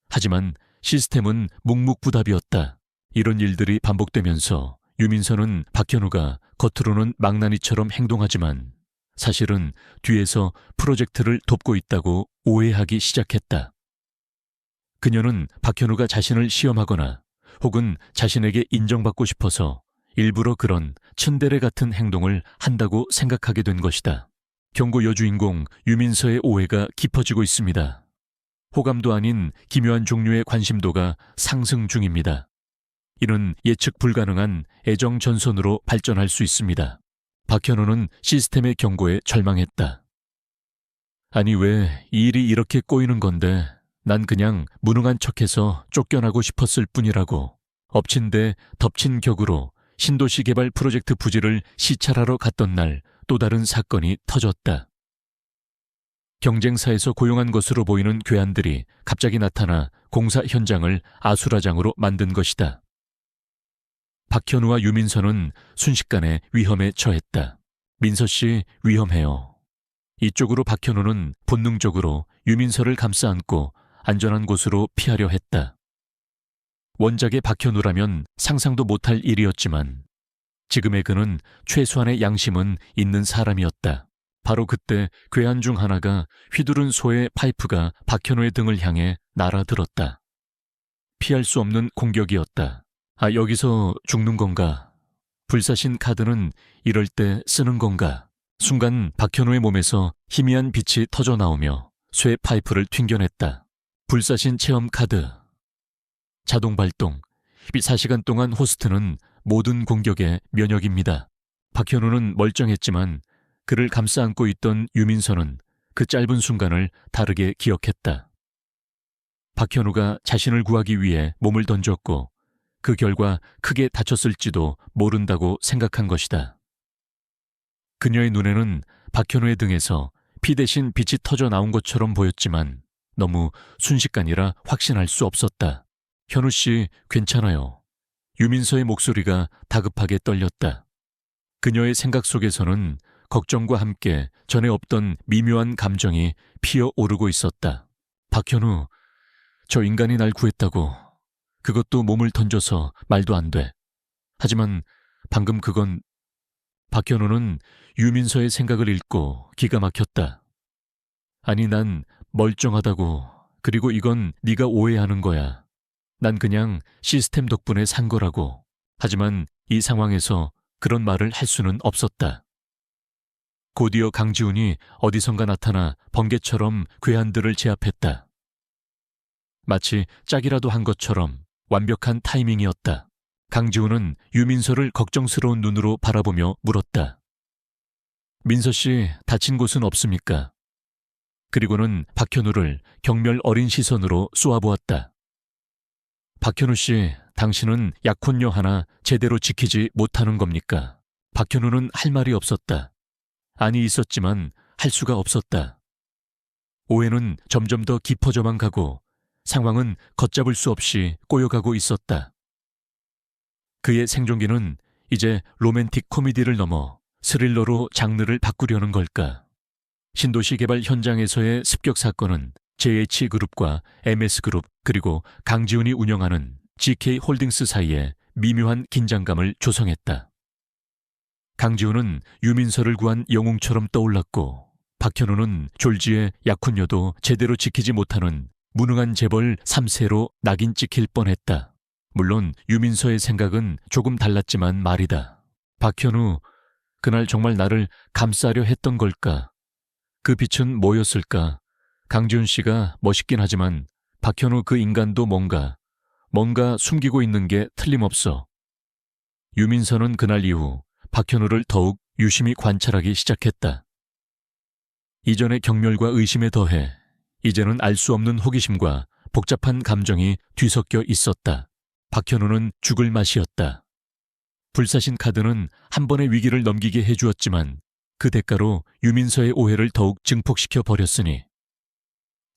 하지만 시스템은 묵묵부답이었다. 이런 일들이 반복되면서 유민서는 박현우가 겉으로는 망나니처럼 행동하지만 사실은 뒤에서 프로젝트를 돕고 있다고 오해하기 시작했다. 그녀는 박현우가 자신을 시험하거나 혹은 자신에게 인정받고 싶어서 일부러 그런 츤데레 같은 행동을 한다고 생각하게 된 것이다. 경고 여주인공 유민서의 오해가 깊어지고 있습니다. 호감도 아닌 기묘한 종류의 관심도가 상승 중입니다. 이는 예측 불가능한 애정 전선으로 발전할 수 있습니다. 박현우는 시스템의 경고에 절망했다. 아니 왜 이 일이 이렇게 꼬이는 건데 난 그냥 무능한 척해서 쫓겨나고 싶었을 뿐이라고. 엎친 데 덮친 격으로 신도시 개발 프로젝트 부지를 시찰하러 갔던 날 또 다른 사건이 터졌다. 경쟁사에서 고용한 것으로 보이는 괴한들이 갑자기 나타나 공사 현장을 아수라장으로 만든 것이다. 박현우와 유민서는 순식간에 위험에 처했다. 민서 씨 위험해요. 이쪽으로 박현우는 본능적으로 유민서를 감싸 안고 안전한 곳으로 피하려 했다. 원작의 박현우라면 상상도 못할 일이었지만 지금의 그는 최소한의 양심은 있는 사람이었다. 바로 그때 괴한 중 하나가 휘두른 소의 파이프가 박현우의 등을 향해 날아들었다. 피할 수 없는 공격이었다. 아, 여기서 죽는 건가? 불사신 카드는 이럴 때 쓰는 건가? 순간 박현우의 몸에서 희미한 빛이 터져 나오며 쇠 파이프를 튕겨냈다. 불사신 체험 카드. 자동 발동. 4시간 동안 호스트는 모든 공격에 면역입니다. 박현우는 멀쩡했지만 그를 감싸 안고 있던 유민서는 그 짧은 순간을 다르게 기억했다. 박현우가 자신을 구하기 위해 몸을 던졌고 그 결과 크게 다쳤을지도 모른다고 생각한 것이다. 그녀의 눈에는 박현우의 등에서 피 대신 빛이 터져 나온 것처럼 보였지만 너무 순식간이라 확신할 수 없었다. 현우 씨, 괜찮아요. 유민서의 목소리가 다급하게 떨렸다. 그녀의 생각 속에서는 걱정과 함께 전에 없던 미묘한 감정이 피어오르고 있었다. 박현우, 저 인간이 날 구했다고. 그것도 몸을 던져서 말도 안 돼. 하지만 방금 그건... 박현우는 유민서의 생각을 읽고 기가 막혔다. 아니, 난 멀쩡하다고. 그리고 이건 네가 오해하는 거야. 난 그냥 시스템 덕분에 산 거라고. 하지만 이 상황에서 그런 말을 할 수는 없었다. 곧이어 강지훈이 어디선가 나타나 번개처럼 괴한들을 제압했다. 마치 짝이라도 한 것처럼 완벽한 타이밍이었다. 강지훈은 유민서를 걱정스러운 눈으로 바라보며 물었다. 민서 씨, 다친 곳은 없습니까? 그리고는 박현우를 경멸 어린 시선으로 쏘아보았다. 박현우 씨, 당신은 약혼녀 하나 제대로 지키지 못하는 겁니까? 박현우는 할 말이 없었다. 아니, 있었지만 할 수가 없었다. 오해는 점점 더 깊어져만 가고 상황은 걷잡을 수 없이 꼬여가고 있었다. 그의 생존기는 이제 로맨틱 코미디를 넘어 스릴러로 장르를 바꾸려는 걸까? 신도시 개발 현장에서의 습격 사건은 JH그룹과 MS그룹 그리고 강지훈이 운영하는 GK홀딩스 사이에 미묘한 긴장감을 조성했다. 강지훈은 유민서를 구한 영웅처럼 떠올랐고 박현우는 졸지에 약혼녀도 제대로 지키지 못하는 무능한 재벌 3세로 낙인 찍힐 뻔했다. 물론 유민서의 생각은 조금 달랐지만 말이다. 박현우, 그날 정말 나를 감싸려 했던 걸까? 그 빛은 뭐였을까? 강지훈 씨가 멋있긴 하지만 박현우 그 인간도 뭔가 숨기고 있는 게 틀림없어. 유민서는 그날 이후 박현우를 더욱 유심히 관찰하기 시작했다. 이전의 경멸과 의심에 더해 이제는 알 수 없는 호기심과 복잡한 감정이 뒤섞여 있었다. 박현우는 죽을 맛이었다. 불사신 카드는 한 번의 위기를 넘기게 해주었지만 그 대가로 유민서의 오해를 더욱 증폭시켜 버렸으니.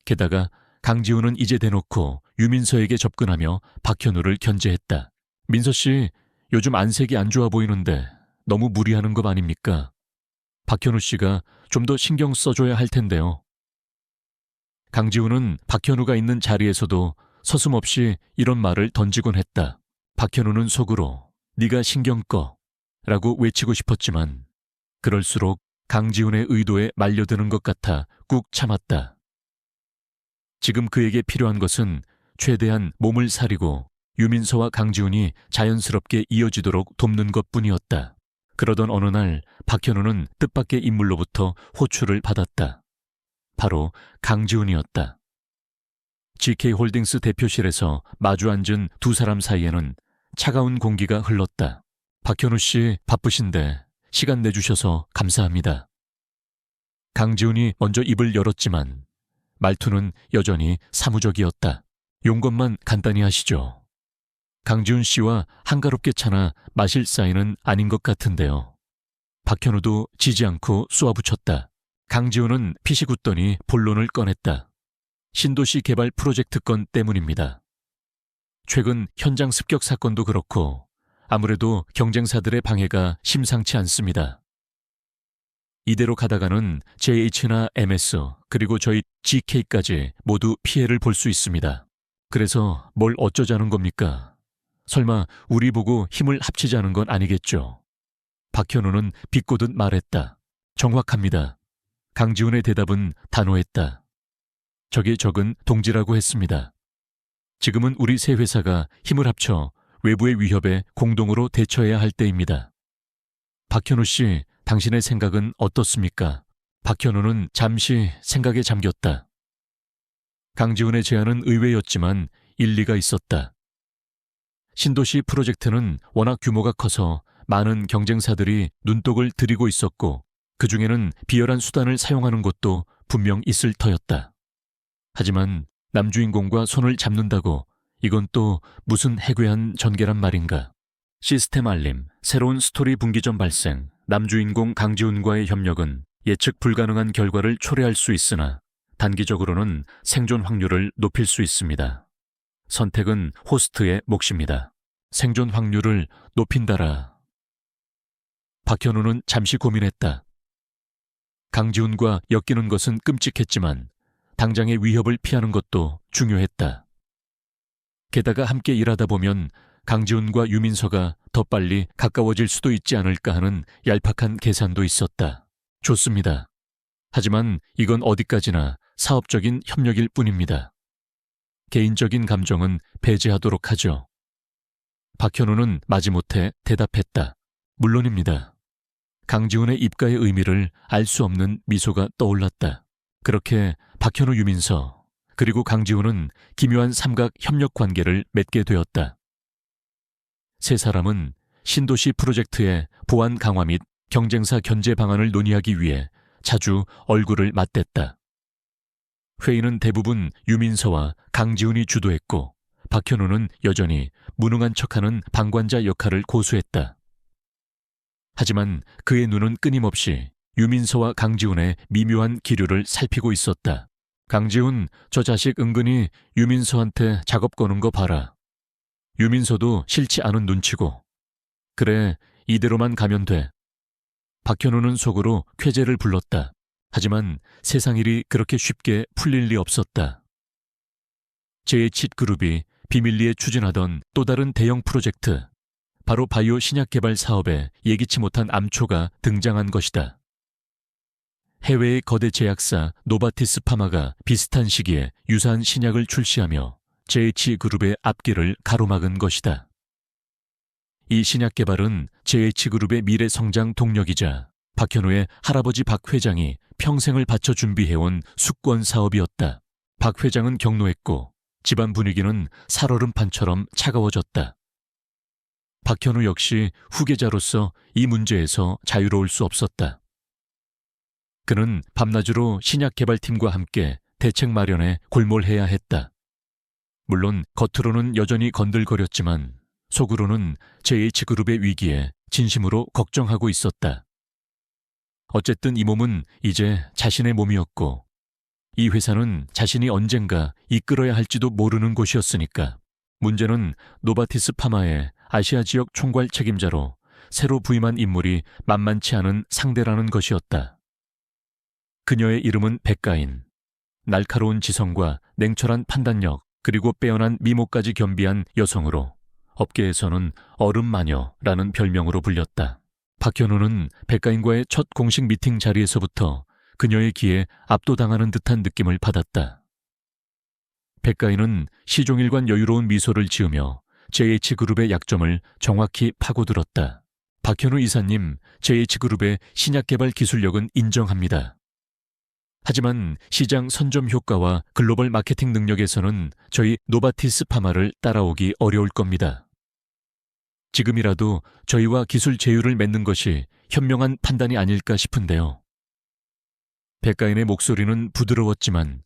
게다가 강지훈은 이제 대놓고 유민서에게 접근하며 박현우를 견제했다. 민서 씨, 요즘 안색이 안 좋아 보이는데 너무 무리하는 것 아닙니까? 박현우 씨가 좀 더 신경 써줘야 할 텐데요. 강지훈은 박현우가 있는 자리에서도 서슴없이 이런 말을 던지곤 했다. 박현우는 속으로 네가 신경 꺼 라고 외치고 싶었지만 그럴수록 강지훈의 의도에 말려드는 것 같아 꾹 참았다. 지금 그에게 필요한 것은 최대한 몸을 사리고 유민서와 강지훈이 자연스럽게 이어지도록 돕는 것뿐이었다. 그러던 어느 날 박현우는 뜻밖의 인물로부터 호출을 받았다. 바로 강지훈이었다. GK홀딩스 대표실에서 마주 앉은 두 사람 사이에는 차가운 공기가 흘렀다. 박현우 씨 바쁘신데 시간 내주셔서 감사합니다. 강지훈이 먼저 입을 열었지만 말투는 여전히 사무적이었다. 용건만 간단히 하시죠. 강지훈 씨와 한가롭게 차나 마실 사이는 아닌 것 같은데요. 박현우도 지지 않고 쏘아붙였다. 강지훈은 피시 굳더니 본론을 꺼냈다. 신도시 개발 프로젝트 건 때문입니다. 최근 현장 습격 사건도 그렇고 아무래도 경쟁사들의 방해가 심상치 않습니다. 이대로 가다가는 JH나 MS 그리고 저희 GK까지 모두 피해를 볼 수 있습니다. 그래서 뭘 어쩌자는 겁니까? 설마 우리 보고 힘을 합치자는 건 아니겠죠? 박현우는 비꼬듯 말했다. 정확합니다. 강지훈의 대답은 단호했다. 적은 동지라고 했습니다. 지금은 우리 세 회사가 힘을 합쳐 외부의 위협에 공동으로 대처해야 할 때입니다. 박현우 씨, 당신의 생각은 어떻습니까? 박현우는 잠시 생각에 잠겼다. 강지훈의 제안은 의외였지만 일리가 있었다. 신도시 프로젝트는 워낙 규모가 커서 많은 경쟁사들이 눈독을 들이고 있었고 그중에는 비열한 수단을 사용하는 곳도 분명 있을 터였다. 하지만 남주인공과 손을 잡는다고 이건 또 무슨 해괴한 전개란 말인가. 시스템 알림, 새로운 스토리 분기점 발생, 남주인공 강지훈과의 협력은 예측 불가능한 결과를 초래할 수 있으나 단기적으로는 생존 확률을 높일 수 있습니다. 선택은 호스트의 몫입니다. 생존 확률을 높인다라. 박현우는 잠시 고민했다. 강지훈과 엮이는 것은 끔찍했지만 당장의 위협을 피하는 것도 중요했다. 게다가 함께 일하다 보면 강지훈과 유민서가 더 빨리 가까워질 수도 있지 않을까 하는 얄팍한 계산도 있었다. 좋습니다. 하지만 이건 어디까지나 사업적인 협력일 뿐입니다. 개인적인 감정은 배제하도록 하죠. 박현우는 마지못해 대답했다. 물론입니다. 강지훈의 입가의 의미를 알 수 없는 미소가 떠올랐다. 그렇게 박현우, 유민서 그리고 강지훈은 기묘한 삼각 협력 관계를 맺게 되었다. 세 사람은 신도시 프로젝트의 보안 강화 및 경쟁사 견제 방안을 논의하기 위해 자주 얼굴을 맞댔다. 회의는 대부분 유민서와 강지훈이 주도했고 박현우는 여전히 무능한 척하는 방관자 역할을 고수했다. 하지만 그의 눈은 끊임없이 유민서와 강지훈의 미묘한 기류를 살피고 있었다. 강지훈, 저 자식 은근히 유민서한테 작업 거는 거 봐라. 유민서도 싫지 않은 눈치고. 그래, 이대로만 가면 돼. 박현우는 속으로 쾌재를 불렀다. 하지만 세상 일이 그렇게 쉽게 풀릴 리 없었다. JH그룹이 비밀리에 추진하던 또 다른 대형 프로젝트, 바로 바이오 신약 개발 사업에 예기치 못한 암초가 등장한 것이다. 해외의 거대 제약사 노바티스 파마가 비슷한 시기에 유사한 신약을 출시하며 JH그룹의 앞길을 가로막은 것이다. 이 신약 개발은 JH그룹의 미래 성장 동력이자 박현우의 할아버지 박 회장이 평생을 바쳐 준비해온 숙권 사업이었다. 박 회장은 격노했고 집안 분위기는 살얼음판처럼 차가워졌다. 박현우 역시 후계자로서 이 문제에서 자유로울 수 없었다. 그는 밤낮으로 신약 개발팀과 함께 대책 마련에 골몰해야 했다. 물론 겉으로는 여전히 건들거렸지만 속으로는 JH그룹의 위기에 진심으로 걱정하고 있었다. 어쨌든 이 몸은 이제 자신의 몸이었고 이 회사는 자신이 언젠가 이끌어야 할지도 모르는 곳이었으니까 문제는 노바티스 파마의 아시아 지역 총괄 책임자로 새로 부임한 인물이 만만치 않은 상대라는 것이었다. 그녀의 이름은 백가인. 날카로운 지성과 냉철한 판단력 그리고 빼어난 미모까지 겸비한 여성으로 업계에서는 얼음마녀라는 별명으로 불렸다. 박현우는 백가인과의 첫 공식 미팅 자리에서부터 그녀의 기에 압도당하는 듯한 느낌을 받았다. 백가인은 시종일관 여유로운 미소를 지으며 JH그룹의 약점을 정확히 파고들었다. 박현우 이사님, JH그룹의 신약개발 기술력은 인정합니다. 하지만 시장 선점 효과와 글로벌 마케팅 능력에서는 저희 노바티스 파마를 따라오기 어려울 겁니다. 지금이라도 저희와 기술 제휴를 맺는 것이 현명한 판단이 아닐까 싶은데요. 백가인의 목소리는 부드러웠지만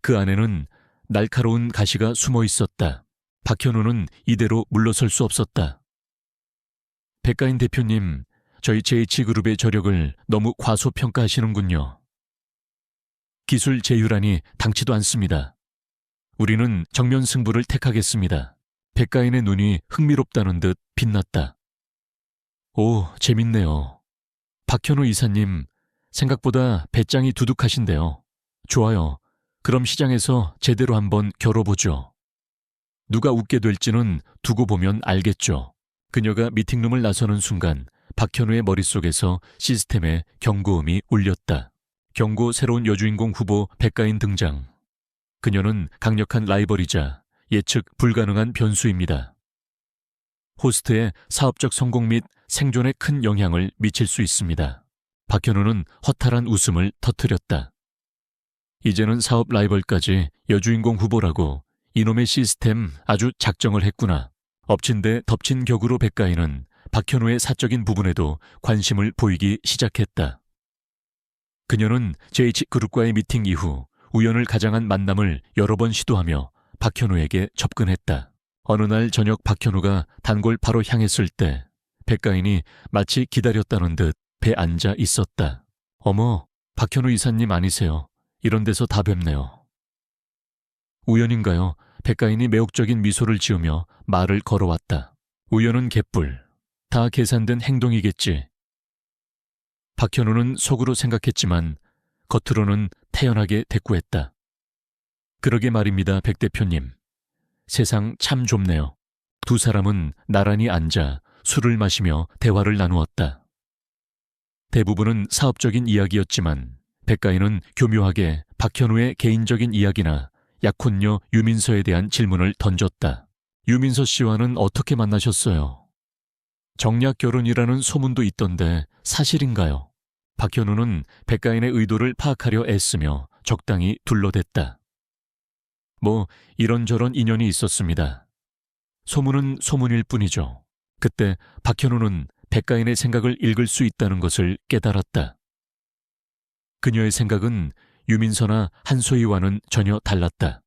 그 안에는 날카로운 가시가 숨어 있었다. 박현우는 이대로 물러설 수 없었다. 백가인 대표님, 저희 JH그룹의 저력을 너무 과소평가하시는군요. 기술 제휴라니 당치도 않습니다. 우리는 정면 승부를 택하겠습니다. 백가인의 눈이 흥미롭다는 듯 빛났다. 오, 재밌네요. 박현우 이사님, 생각보다 배짱이 두둑하신데요. 좋아요. 그럼 시장에서 제대로 한번 겨뤄보죠. 누가 웃게 될지는 두고 보면 알겠죠. 그녀가 미팅룸을 나서는 순간 박현우의 머릿속에서 시스템에 경고음이 울렸다. 경고 새로운 여주인공 후보 백가인 등장. 그녀는 강력한 라이벌이자 예측 불가능한 변수입니다. 호스트의 사업적 성공 및 생존에 큰 영향을 미칠 수 있습니다. 박현우는 허탈한 웃음을 터뜨렸다. 이제는 사업 라이벌까지 여주인공 후보라고 이놈의 시스템 아주 작정을 했구나. 엎친 데 덮친 격으로 백가인은 박현우의 사적인 부분에도 관심을 보이기 시작했다. 그녀는 JH그룹과의 미팅 이후 우연을 가장한 만남을 여러 번 시도하며 박현우에게 접근했다. 어느 날 저녁 박현우가 단골 바로 향했을 때 백가인이 마치 기다렸다는 듯 배 앉아 있었다. 어머, 박현우 이사님 아니세요? 이런 데서 다 뵙네요. 우연인가요? 백가인이 매혹적인 미소를 지으며 말을 걸어왔다. 우연은 개뿔. 다 계산된 행동이겠지. 박현우는 속으로 생각했지만 겉으로는 태연하게 대꾸했다. 그러게 말입니다, 백 대표님. 세상 참 좁네요. 두 사람은 나란히 앉아 술을 마시며 대화를 나누었다. 대부분은 사업적인 이야기였지만 백가인은 교묘하게 박현우의 개인적인 이야기나 약혼녀 유민서에 대한 질문을 던졌다. 유민서 씨와는 어떻게 만나셨어요? 정략 결혼이라는 소문도 있던데 사실인가요? 박현우는 백가인의 의도를 파악하려 애쓰며 적당히 둘러댔다. 뭐 이런저런 인연이 있었습니다. 소문은 소문일 뿐이죠. 그때 박현우는 백가인의 생각을 읽을 수 있다는 것을 깨달았다. 그녀의 생각은 유민서나 한소희와는 전혀 달랐다.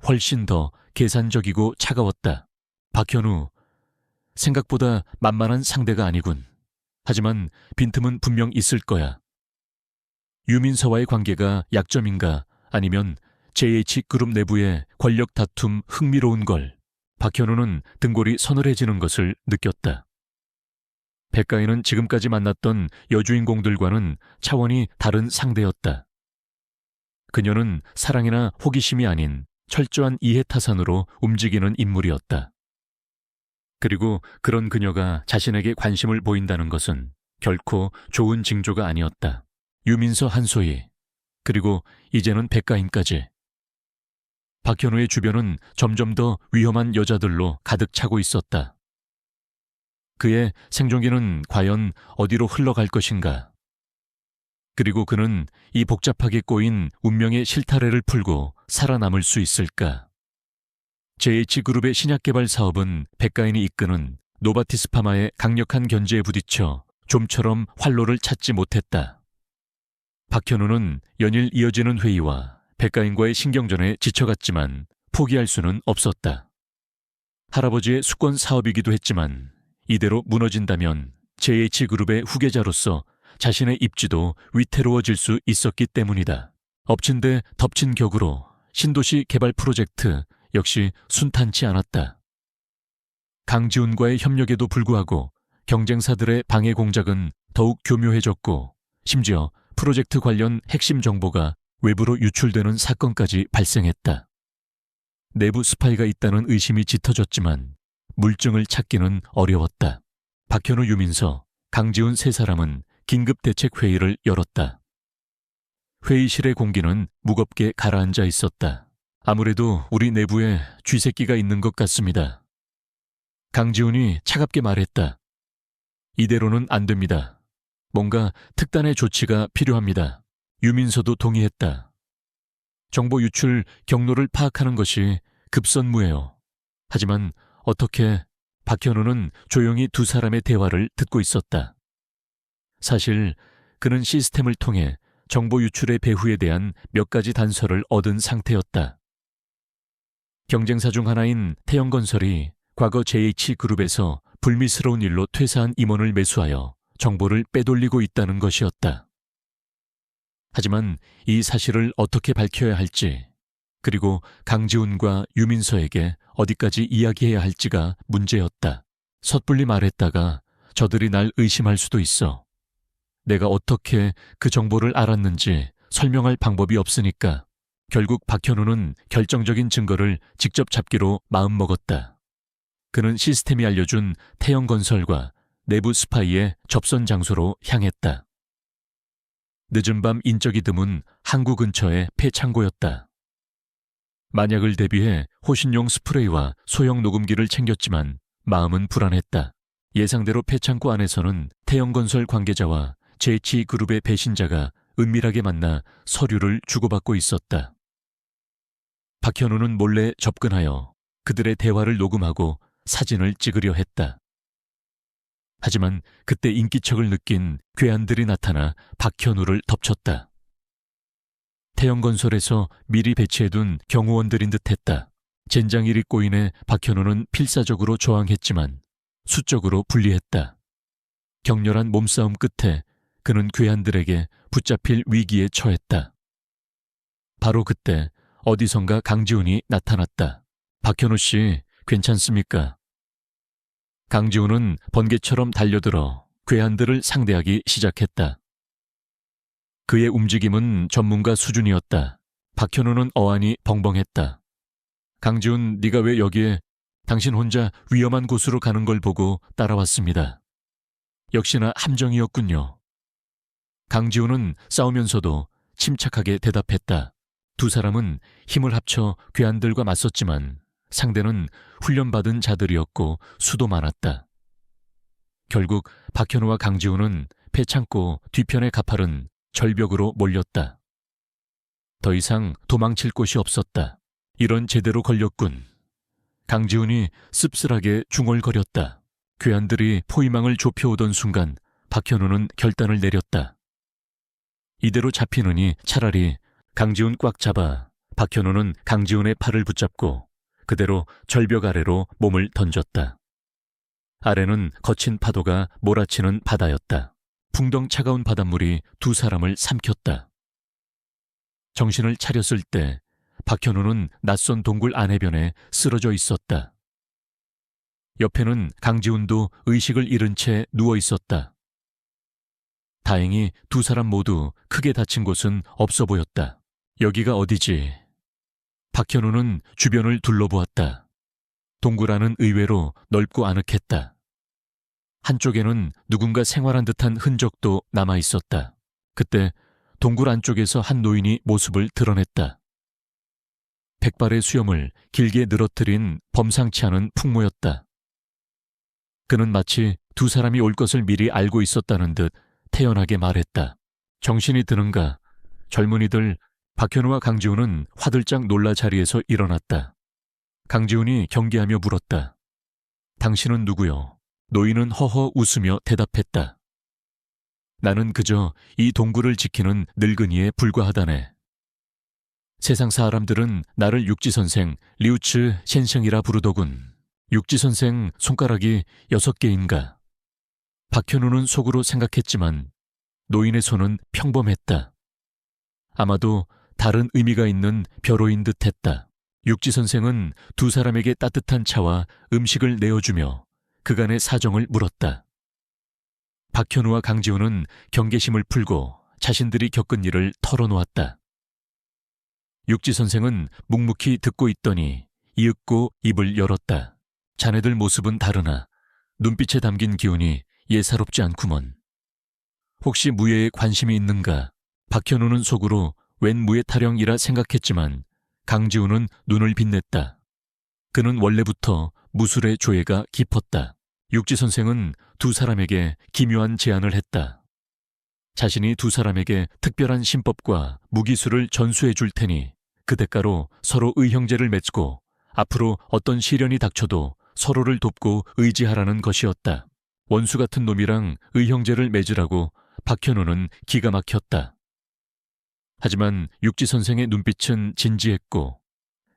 훨씬 더 계산적이고 차가웠다. 박현우, 생각보다 만만한 상대가 아니군. 하지만 빈틈은 분명 있을 거야. 유민서와의 관계가 약점인가 아니면 JH그룹 내부의 권력 다툼 흥미로운 걸. 박현우는 등골이 서늘해지는 것을 느꼈다. 백가인은 지금까지 만났던 여주인공들과는 차원이 다른 상대였다. 그녀는 사랑이나 호기심이 아닌 철저한 이해타산으로 움직이는 인물이었다. 그리고 그런 그녀가 자신에게 관심을 보인다는 것은 결코 좋은 징조가 아니었다. 유민서 한소희, 그리고 이제는 백가인까지. 박현우의 주변은 점점 더 위험한 여자들로 가득 차고 있었다. 그의 생존기는 과연 어디로 흘러갈 것인가? 그리고 그는 이 복잡하게 꼬인 운명의 실타래를 풀고 살아남을 수 있을까? JH그룹의 신약 개발 사업은 백가인이 이끄는 노바티스 파마의 강력한 견제에 부딪혀 좀처럼 활로를 찾지 못했다. 박현우는 연일 이어지는 회의와 백가인과의 신경전에 지쳐갔지만 포기할 수는 없었다. 할아버지의 수권 사업이기도 했지만 이대로 무너진다면 JH그룹의 후계자로서 자신의 입지도 위태로워질 수 있었기 때문이다. 엎친 데 덮친 격으로 신도시 개발 프로젝트 역시 순탄치 않았다. 강지훈과의 협력에도 불구하고 경쟁사들의 방해 공작은 더욱 교묘해졌고 심지어 프로젝트 관련 핵심 정보가 외부로 유출되는 사건까지 발생했다. 내부 스파이가 있다는 의심이 짙어졌지만 물증을 찾기는 어려웠다. 박현우, 유민서, 강지훈 세 사람은 긴급 대책 회의를 열었다. 회의실의 공기는 무겁게 가라앉아 있었다. 아무래도 우리 내부에 쥐새끼가 있는 것 같습니다. 강지훈이 차갑게 말했다. 이대로는 안 됩니다. 뭔가 특단의 조치가 필요합니다. 유민서도 동의했다. 정보 유출 경로를 파악하는 것이 급선무예요. 하지만 어떻게? 박현우는 조용히 두 사람의 대화를 듣고 있었다. 사실 그는 시스템을 통해 정보 유출의 배후에 대한 몇 가지 단서를 얻은 상태였다. 경쟁사 중 하나인 태영건설이 과거 JH그룹에서 불미스러운 일로 퇴사한 임원을 매수하여 정보를 빼돌리고 있다는 것이었다. 하지만 이 사실을 어떻게 밝혀야 할지, 그리고 강지훈과 유민서에게 어디까지 이야기해야 할지가 문제였다. 섣불리 말했다가 저들이 날 의심할 수도 있어. 내가 어떻게 그 정보를 알았는지 설명할 방법이 없으니까. 결국 박현우는 결정적인 증거를 직접 잡기로 마음먹었다. 그는 시스템이 알려준 태영건설과 내부 스파이의 접선 장소로 향했다. 늦은 밤 인적이 드문 항구 근처의 폐창고였다. 만약을 대비해 호신용 스프레이와 소형 녹음기를 챙겼지만 마음은 불안했다. 예상대로 폐창고 안에서는 태영건설 관계자와 JH그룹의 배신자가 은밀하게 만나 서류를 주고받고 있었다. 박현우는 몰래 접근하여 그들의 대화를 녹음하고 사진을 찍으려 했다. 하지만 그때 인기척을 느낀 괴한들이 나타나 박현우를 덮쳤다. 태영건설에서 미리 배치해둔 경호원들인 듯했다. 젠장 일이 꼬인해 박현우는 필사적으로 저항했지만 수적으로 불리했다. 격렬한 몸싸움 끝에 그는 괴한들에게 붙잡힐 위기에 처했다. 바로 그때 어디선가 강지훈이 나타났다. 박현우 씨, 괜찮습니까? 강지훈은 번개처럼 달려들어 괴한들을 상대하기 시작했다. 그의 움직임은 전문가 수준이었다. 박현우는 어안이 벙벙했다. 강지훈, 네가 왜 여기에? 당신 혼자 위험한 곳으로 가는 걸 보고 따라왔습니다. 역시나 함정이었군요. 강지훈은 싸우면서도 침착하게 대답했다. 두 사람은 힘을 합쳐 괴한들과 맞섰지만 상대는 훈련받은 자들이었고 수도 많았다. 결국 박현우와 강지훈은 폐창고 뒤편의 가팔은 절벽으로 몰렸다. 더 이상 도망칠 곳이 없었다. 이런 제대로 걸렸군. 강지훈이 씁쓸하게 중얼거렸다. 괴한들이 포위망을 좁혀오던 순간 박현우는 결단을 내렸다. 이대로 잡히느니 차라리 강지훈 꽉 잡아 박현우는 강지훈의 팔을 붙잡고 그대로 절벽 아래로 몸을 던졌다. 아래는 거친 파도가 몰아치는 바다였다. 풍덩 차가운 바닷물이 두 사람을 삼켰다. 정신을 차렸을 때 박현우는 낯선 동굴 안해변에 쓰러져 있었다. 옆에는 강지훈도 의식을 잃은 채 누워 있었다. 다행히 두 사람 모두 크게 다친 곳은 없어 보였다. 여기가 어디지? 박현우는 주변을 둘러보았다. 동굴 안은 의외로 넓고 아늑했다. 한쪽에는 누군가 생활한 듯한 흔적도 남아 있었다. 그때 동굴 안쪽에서 한 노인이 모습을 드러냈다. 백발의 수염을 길게 늘어뜨린 범상치 않은 풍모였다. 그는 마치 두 사람이 올 것을 미리 알고 있었다는 듯 태연하게 말했다. 정신이 드는가? 젊은이들. 박현우와 강지훈은 화들짝 놀라 자리에서 일어났다. 강지훈이 경계하며 물었다. 당신은 누구요? 노인은 허허 웃으며 대답했다. 나는 그저 이 동굴을 지키는 늙은이에 불과하다네. 세상 사람들은 나를 육지선생 리우츠 셴셩이라 부르더군. 육지선생 손가락이 6개인가. 박현우는 속으로 생각했지만 노인의 손은 평범했다. 아마도 다른 의미가 있는 벼로인 듯했다. 육지선생은 두 사람에게 따뜻한 차와 음식을 내어주며 그간의 사정을 물었다. 박현우와 강지훈은 경계심을 풀고 자신들이 겪은 일을 털어놓았다. 육지선생은 묵묵히 듣고 있더니 이윽고 입을 열었다. 자네들 모습은 다르나 눈빛에 담긴 기운이 예사롭지 않구먼. 혹시 무예에 관심이 있는가? 박현우는 속으로 웬 무예타령이라 생각했지만 강지훈은 눈을 빛냈다. 그는 원래부터 무술의 조예가 깊었다. 육지선생은 두 사람에게 기묘한 제안을 했다. 자신이 두 사람에게 특별한 신법과 무기술을 전수해 줄 테니 그 대가로 서로 의형제를 맺고 앞으로 어떤 시련이 닥쳐도 서로를 돕고 의지하라는 것이었다. 원수 같은 놈이랑 의형제를 맺으라고 박현우는 기가 막혔다. 하지만 육지선생의 눈빛은 진지했고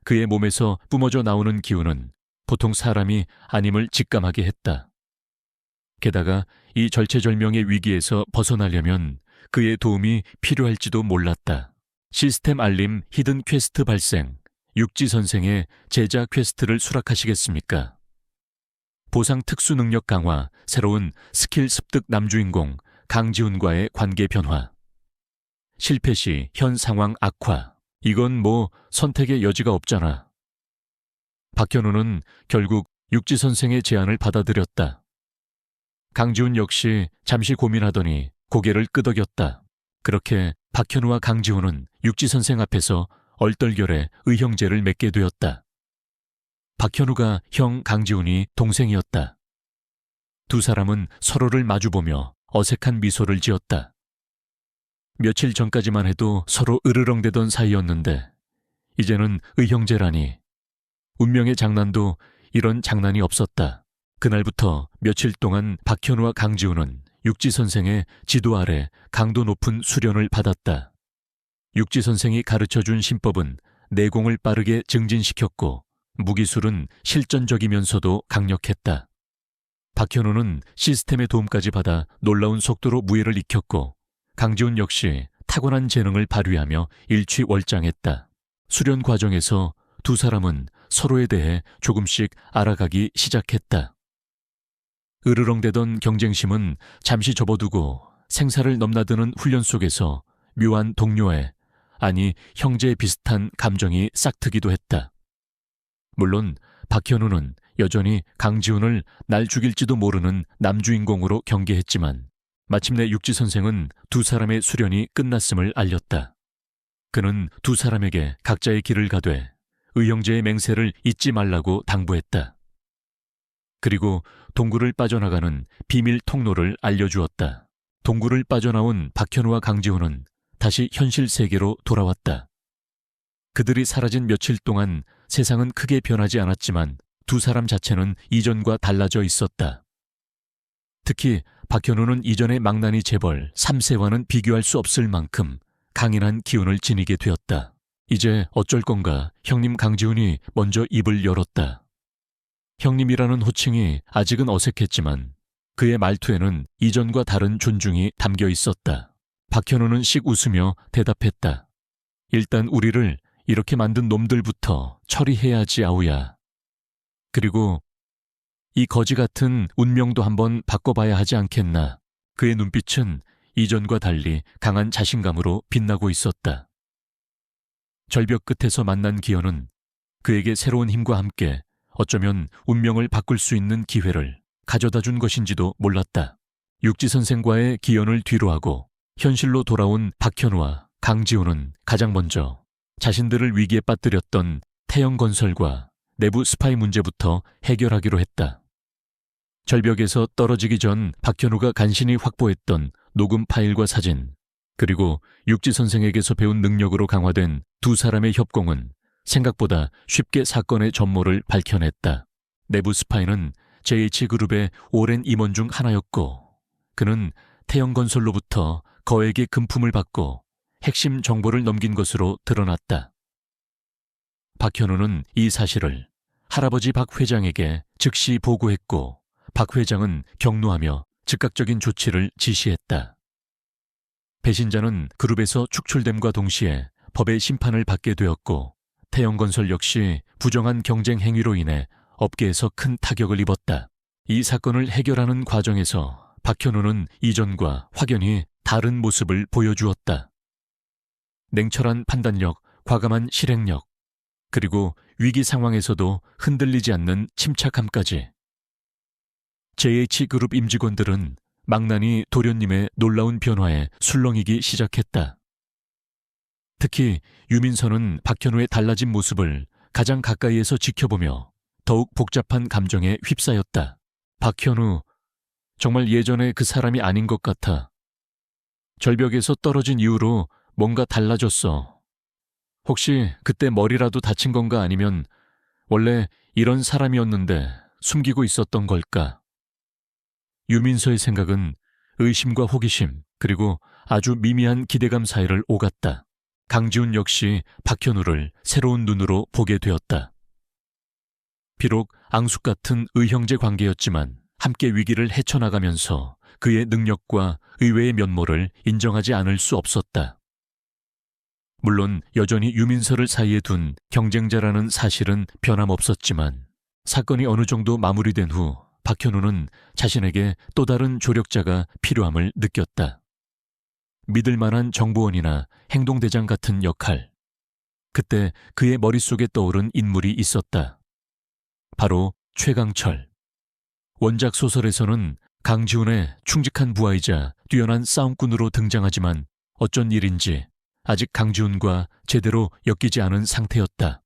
그의 몸에서 뿜어져 나오는 기운은 보통 사람이 아님을 직감하게 했다. 게다가 이 절체절명의 위기에서 벗어나려면 그의 도움이 필요할지도 몰랐다. 시스템 알림 히든 퀘스트 발생. 육지선생의 제자 퀘스트를 수락하시겠습니까? 보상 특수 능력 강화, 새로운 스킬 습득 남주인공 강지훈과의 관계 변화. 실패 시 현 상황 악화. 이건 뭐 선택의 여지가 없잖아. 박현우는 결국 육지선생의 제안을 받아들였다. 강지훈 역시 잠시 고민하더니 고개를 끄덕였다. 그렇게 박현우와 강지훈은 육지선생 앞에서 얼떨결에 의형제를 맺게 되었다. 박현우가 형 강지훈이 동생이었다. 두 사람은 서로를 마주보며 어색한 미소를 지었다. 며칠 전까지만 해도 서로 으르렁대던 사이였는데 이제는 의형제라니. 운명의 장난도 이런 장난이 없었다. 그날부터 며칠 동안 박현우와 강지훈은 육지선생의 지도 아래 강도 높은 수련을 받았다. 육지선생이 가르쳐준 신법은 내공을 빠르게 증진시켰고 무기술은 실전적이면서도 강력했다. 박현우는 시스템의 도움까지 받아 놀라운 속도로 무예를 익혔고 강지훈 역시 타고난 재능을 발휘하며 일취월장했다. 수련 과정에서 두 사람은 서로에 대해 조금씩 알아가기 시작했다. 으르렁대던 경쟁심은 잠시 접어두고 생사를 넘나드는 훈련 속에서 묘한 동료애, 아니 형제 비슷한 감정이 싹트기도 했다. 물론 박현우는 여전히 강지훈을 날 죽일지도 모르는 남주인공으로 경계했지만 마침내 육지선생은 두 사람의 수련이 끝났음을 알렸다. 그는 두 사람에게 각자의 길을 가되 의형제의 맹세를 잊지 말라고 당부했다. 그리고 동굴을 빠져나가는 비밀 통로를 알려주었다. 동굴을 빠져나온 박현우와 강지훈은 다시 현실 세계로 돌아왔다. 그들이 사라진 며칠 동안 세상은 크게 변하지 않았지만 두 사람 자체는 이전과 달라져 있었다. 특히 박현우는 이전의 망나니 재벌 3세와는 비교할 수 없을 만큼 강인한 기운을 지니게 되었다. 이제 어쩔 건가 형님 강지훈이 먼저 입을 열었다. 형님이라는 호칭이 아직은 어색했지만 그의 말투에는 이전과 다른 존중이 담겨 있었다. 박현우는 씩 웃으며 대답했다. 일단 우리를 이렇게 만든 놈들부터 처리해야지 아우야. 그리고 이 거지 같은 운명도 한번 바꿔봐야 하지 않겠나. 그의 눈빛은 이전과 달리 강한 자신감으로 빛나고 있었다. 절벽 끝에서 만난 기현은 그에게 새로운 힘과 함께 어쩌면 운명을 바꿀 수 있는 기회를 가져다 준 것인지도 몰랐다. 육지선생과의 기현을 뒤로하고 현실로 돌아온 박현우와 강지훈은 가장 먼저 자신들을 위기에 빠뜨렸던 태영건설과 내부 스파이 문제부터 해결하기로 했다. 절벽에서 떨어지기 전 박현우가 간신히 확보했던 녹음 파일과 사진, 그리고 육지 선생에게서 배운 능력으로 강화된 두 사람의 협공은 생각보다 쉽게 사건의 전모를 밝혀냈다. 내부 스파이는 JH그룹의 오랜 임원 중 하나였고, 그는 태영건설로부터 거액의 금품을 받고 핵심 정보를 넘긴 것으로 드러났다. 박현우는 이 사실을 할아버지 박 회장에게 즉시 보고했고, 박 회장은 격노하며 즉각적인 조치를 지시했다. 배신자는 그룹에서 축출됨과 동시에 법의 심판을 받게 되었고, 태영건설 역시 부정한 경쟁 행위로 인해 업계에서 큰 타격을 입었다. 이 사건을 해결하는 과정에서 박현우는 이전과 확연히 다른 모습을 보여주었다. 냉철한 판단력, 과감한 실행력, 그리고 위기 상황에서도 흔들리지 않는 침착함까지. JH그룹 임직원들은 망나니 도련님의 놀라운 변화에 술렁이기 시작했다. 특히 유민선은 박현우의 달라진 모습을 가장 가까이에서 지켜보며 더욱 복잡한 감정에 휩싸였다. 박현우, 정말 예전에 그 사람이 아닌 것 같아. 절벽에서 떨어진 이후로 뭔가 달라졌어. 혹시 그때 머리라도 다친 건가, 아니면 원래 이런 사람이었는데 숨기고 있었던 걸까? 유민서의 생각은 의심과 호기심, 그리고 아주 미미한 기대감 사이를 오갔다. 강지훈 역시 박현우를 새로운 눈으로 보게 되었다. 비록 앙숙 같은 의형제 관계였지만 함께 위기를 헤쳐나가면서 그의 능력과 의외의 면모를 인정하지 않을 수 없었다. 물론 여전히 유민서를 사이에 둔 경쟁자라는 사실은 변함없었지만, 사건이 어느 정도 마무리된 후 박현우는 자신에게 또 다른 조력자가 필요함을 느꼈다. 믿을 만한 정보원이나 행동대장 같은 역할. 그때 그의 머릿속에 떠오른 인물이 있었다. 바로 최강철. 원작 소설에서는 강지훈의 충직한 부하이자 뛰어난 싸움꾼으로 등장하지만 어쩐 일인지 아직 강지훈과 제대로 엮이지 않은 상태였다.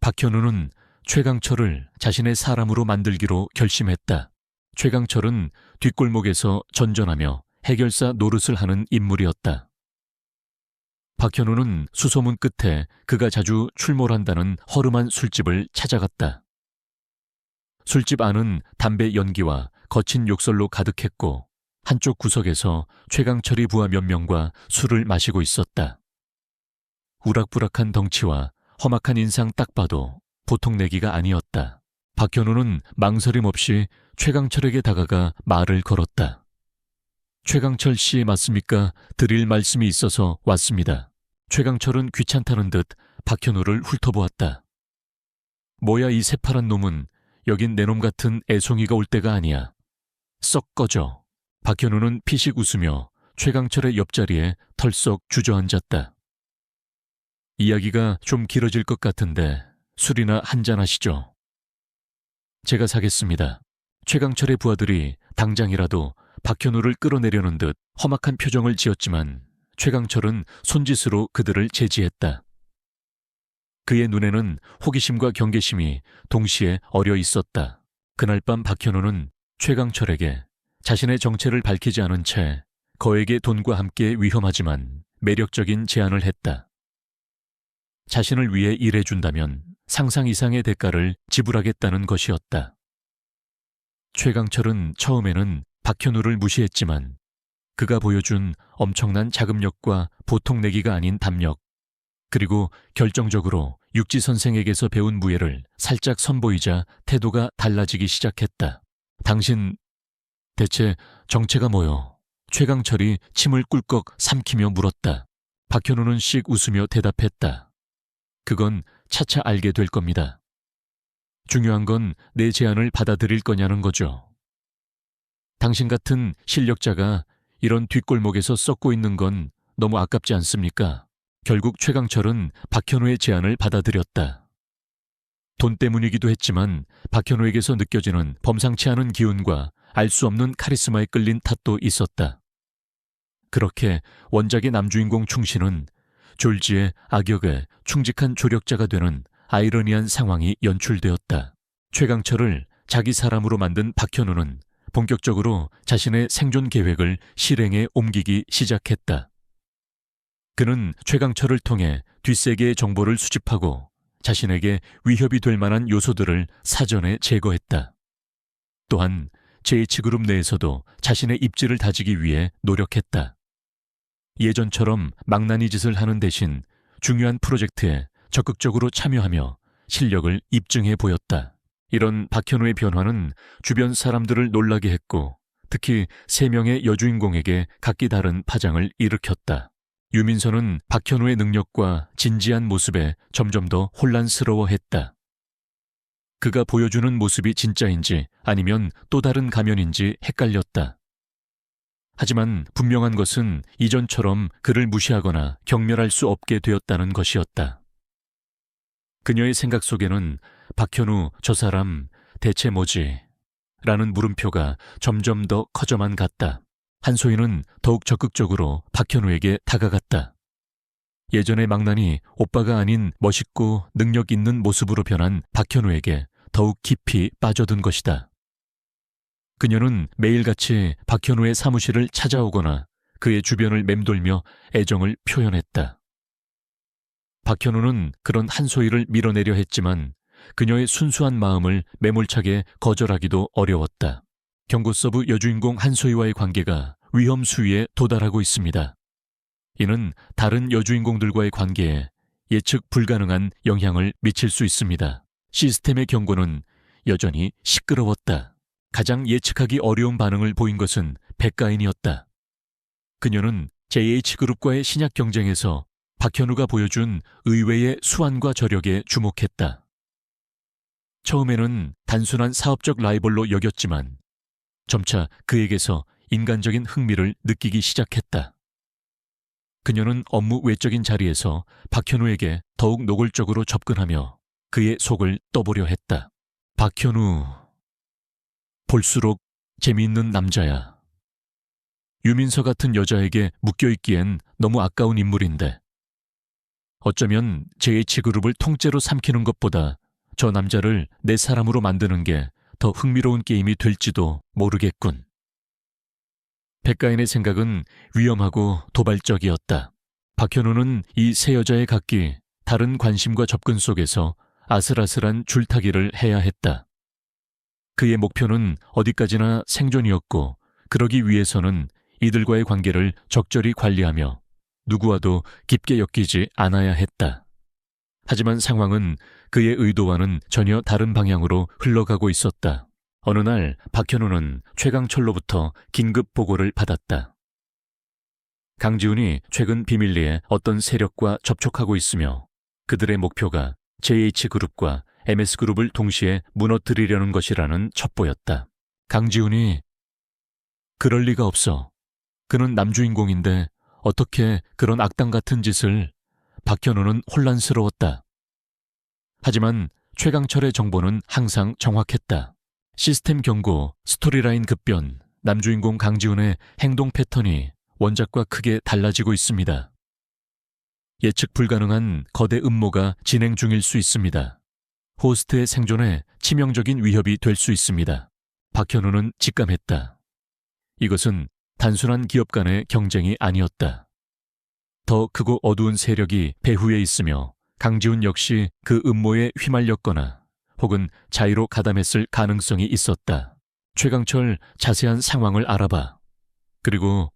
박현우는 최강철을 자신의 사람으로 만들기로 결심했다. 최강철은 뒷골목에서 전전하며 해결사 노릇을 하는 인물이었다. 박현우는 수소문 끝에 그가 자주 출몰한다는 허름한 술집을 찾아갔다. 술집 안은 담배 연기와 거친 욕설로 가득했고, 한쪽 구석에서 최강철이 부하 몇 명과 술을 마시고 있었다. 우락부락한 덩치와 험악한 인상 딱 봐도 보통 내기가 아니었다. 박현우는 망설임 없이 최강철에게 다가가 말을 걸었다. 최강철 씨 맞습니까? 드릴 말씀이 있어서 왔습니다. 최강철은 귀찮다는 듯 박현우를 훑어보았다. 뭐야 이 새파란 놈은, 여긴 내 놈 같은 애송이가 올 때가 아니야. 썩 꺼져. 박현우는 피식 웃으며 최강철의 옆자리에 털썩 주저앉았다. 이야기가 좀 길어질 것 같은데 술이나 한잔 하시죠. 제가 사겠습니다. 최강철의 부하들이 당장이라도 박현우를 끌어내려는 듯 험악한 표정을 지었지만 최강철은 손짓으로 그들을 제지했다. 그의 눈에는 호기심과 경계심이 동시에 어려 있었다. 그날 밤 박현우는 최강철에게 자신의 정체를 밝히지 않은 채 거액의 돈과 함께 위험하지만 매력적인 제안을 했다. 자신을 위해 일해준다면 상상 이상의 대가를 지불하겠다는 것이었다. 최강철은 처음에는 박현우를 무시했지만 그가 보여준 엄청난 자금력과 보통 내기가 아닌 담력, 그리고 결정적으로 육지 선생에게서 배운 무예를 살짝 선보이자 태도가 달라지기 시작했다. 당신 대체 정체가 뭐요? 최강철이 침을 꿀꺽 삼키며 물었다. 박현우는 씩 웃으며 대답했다. 그건 차차 알게 될 겁니다. 중요한 건 내 제안을 받아들일 거냐는 거죠. 당신 같은 실력자가 이런 뒷골목에서 썩고 있는 건 너무 아깝지 않습니까? 결국 최강철은 박현우의 제안을 받아들였다. 돈 때문이기도 했지만 박현우에게서 느껴지는 범상치 않은 기운과 알 수 없는 카리스마에 끌린 탓도 있었다. 그렇게 원작의 남주인공 충신은 졸지의 악역에 충직한 조력자가 되는 아이러니한 상황이 연출되었다. 최강철을 자기 사람으로 만든 박현우는 본격적으로 자신의 생존 계획을 실행에 옮기기 시작했다. 그는 최강철을 통해 뒷세계의 정보를 수집하고 자신에게 위협이 될 만한 요소들을 사전에 제거했다. 또한 JH그룹 내에서도 자신의 입지를 다지기 위해 노력했다. 예전처럼 망나니 짓을 하는 대신 중요한 프로젝트에 적극적으로 참여하며 실력을 입증해 보였다. 이런 박현우의 변화는 주변 사람들을 놀라게 했고 특히 3명의 여주인공에게 각기 다른 파장을 일으켰다. 유민서는 박현우의 능력과 진지한 모습에 점점 더 혼란스러워했다. 그가 보여주는 모습이 진짜인지 아니면 또 다른 가면인지 헷갈렸다. 하지만 분명한 것은 이전처럼 그를 무시하거나 경멸할 수 없게 되었다는 것이었다. 그녀의 생각 속에는 박현우, 저 사람 대체 뭐지? 라는 물음표가 점점 더 커져만 갔다. 한소희는 더욱 적극적으로 박현우에게 다가갔다. 예전의 망나니 오빠가 아닌 멋있고 능력 있는 모습으로 변한 박현우에게 더욱 깊이 빠져든 것이다. 그녀는 매일같이 박현우의 사무실을 찾아오거나 그의 주변을 맴돌며 애정을 표현했다. 박현우는 그런 한소희를 밀어내려 했지만 그녀의 순수한 마음을 매몰차게 거절하기도 어려웠다. 경고서부 여주인공 한소희와의 관계가 위험 수위에 도달하고 있습니다. 이는 다른 여주인공들과의 관계에 예측 불가능한 영향을 미칠 수 있습니다. 시스템의 경고는 여전히 시끄러웠다. 가장 예측하기 어려운 반응을 보인 것은 백가인이었다. 그녀는 JH그룹과의 신약 경쟁에서 박현우가 보여준 의외의 수완과 저력에 주목했다. 처음에는 단순한 사업적 라이벌로 여겼지만 점차 그에게서 인간적인 흥미를 느끼기 시작했다. 그녀는 업무 외적인 자리에서 박현우에게 더욱 노골적으로 접근하며 그의 속을 떠보려 했다. 박현우, 볼수록 재미있는 남자야. 유민서 같은 여자에게 묶여있기엔 너무 아까운 인물인데 어쩌면 JH그룹을 통째로 삼키는 것보다 저 남자를 내 사람으로 만드는 게 더 흥미로운 게임이 될지도 모르겠군. 백가인의 생각은 위험하고 도발적이었다. 박현우는 이 세 여자의 각기 다른 관심과 접근 속에서 아슬아슬한 줄타기를 해야 했다. 그의 목표는 어디까지나 생존이었고 그러기 위해서는 이들과의 관계를 적절히 관리하며 누구와도 깊게 엮이지 않아야 했다. 하지만 상황은 그의 의도와는 전혀 다른 방향으로 흘러가고 있었다. 어느 날 박현우는 최강철로부터 긴급 보고를 받았다. 강지훈이 최근 비밀리에 어떤 세력과 접촉하고 있으며 그들의 목표가 JH그룹과 MS그룹을 동시에 무너뜨리려는 것이라는 첩보였다. 강지훈이 그럴 리가 없어. 그는 남주인공인데 어떻게 그런 악당 같은 짓을... 박현우는 혼란스러웠다. 하지만 최강철의 정보는 항상 정확했다. 시스템 경고, 스토리라인 급변, 남주인공 강지훈의 행동 패턴이 원작과 크게 달라지고 있습니다. 예측 불가능한 거대 음모가 진행 중일 수 있습니다. 호스트의 생존에 치명적인 위협이 될 수 있습니다. 박현우는 직감했다. 이것은 단순한 기업 간의 경쟁이 아니었다. 더 크고 어두운 세력이 배후에 있으며 강지훈 역시 그 음모에 휘말렸거나 혹은 자의로 가담했을 가능성이 있었다. 최강철, 자세한 상황을 알아봐. 그리고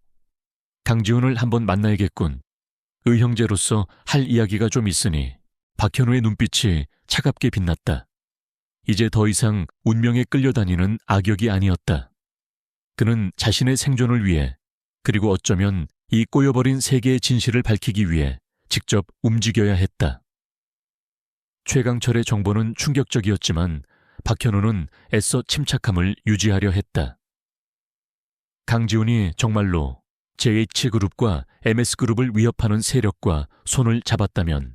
강지훈을 한번 만나야겠군. 의형제로서 할 이야기가 좀 있으니. 박현우의 눈빛이 차갑게 빛났다. 이제 더 이상 운명에 끌려다니는 악역이 아니었다. 그는 자신의 생존을 위해 그리고 어쩌면 이 꼬여버린 세계의 진실을 밝히기 위해 직접 움직여야 했다. 최강철의 정보는 충격적이었지만 박현우는 애써 침착함을 유지하려 했다. 강지훈이 정말로 JH그룹과 MS그룹을 위협하는 세력과 손을 잡았다면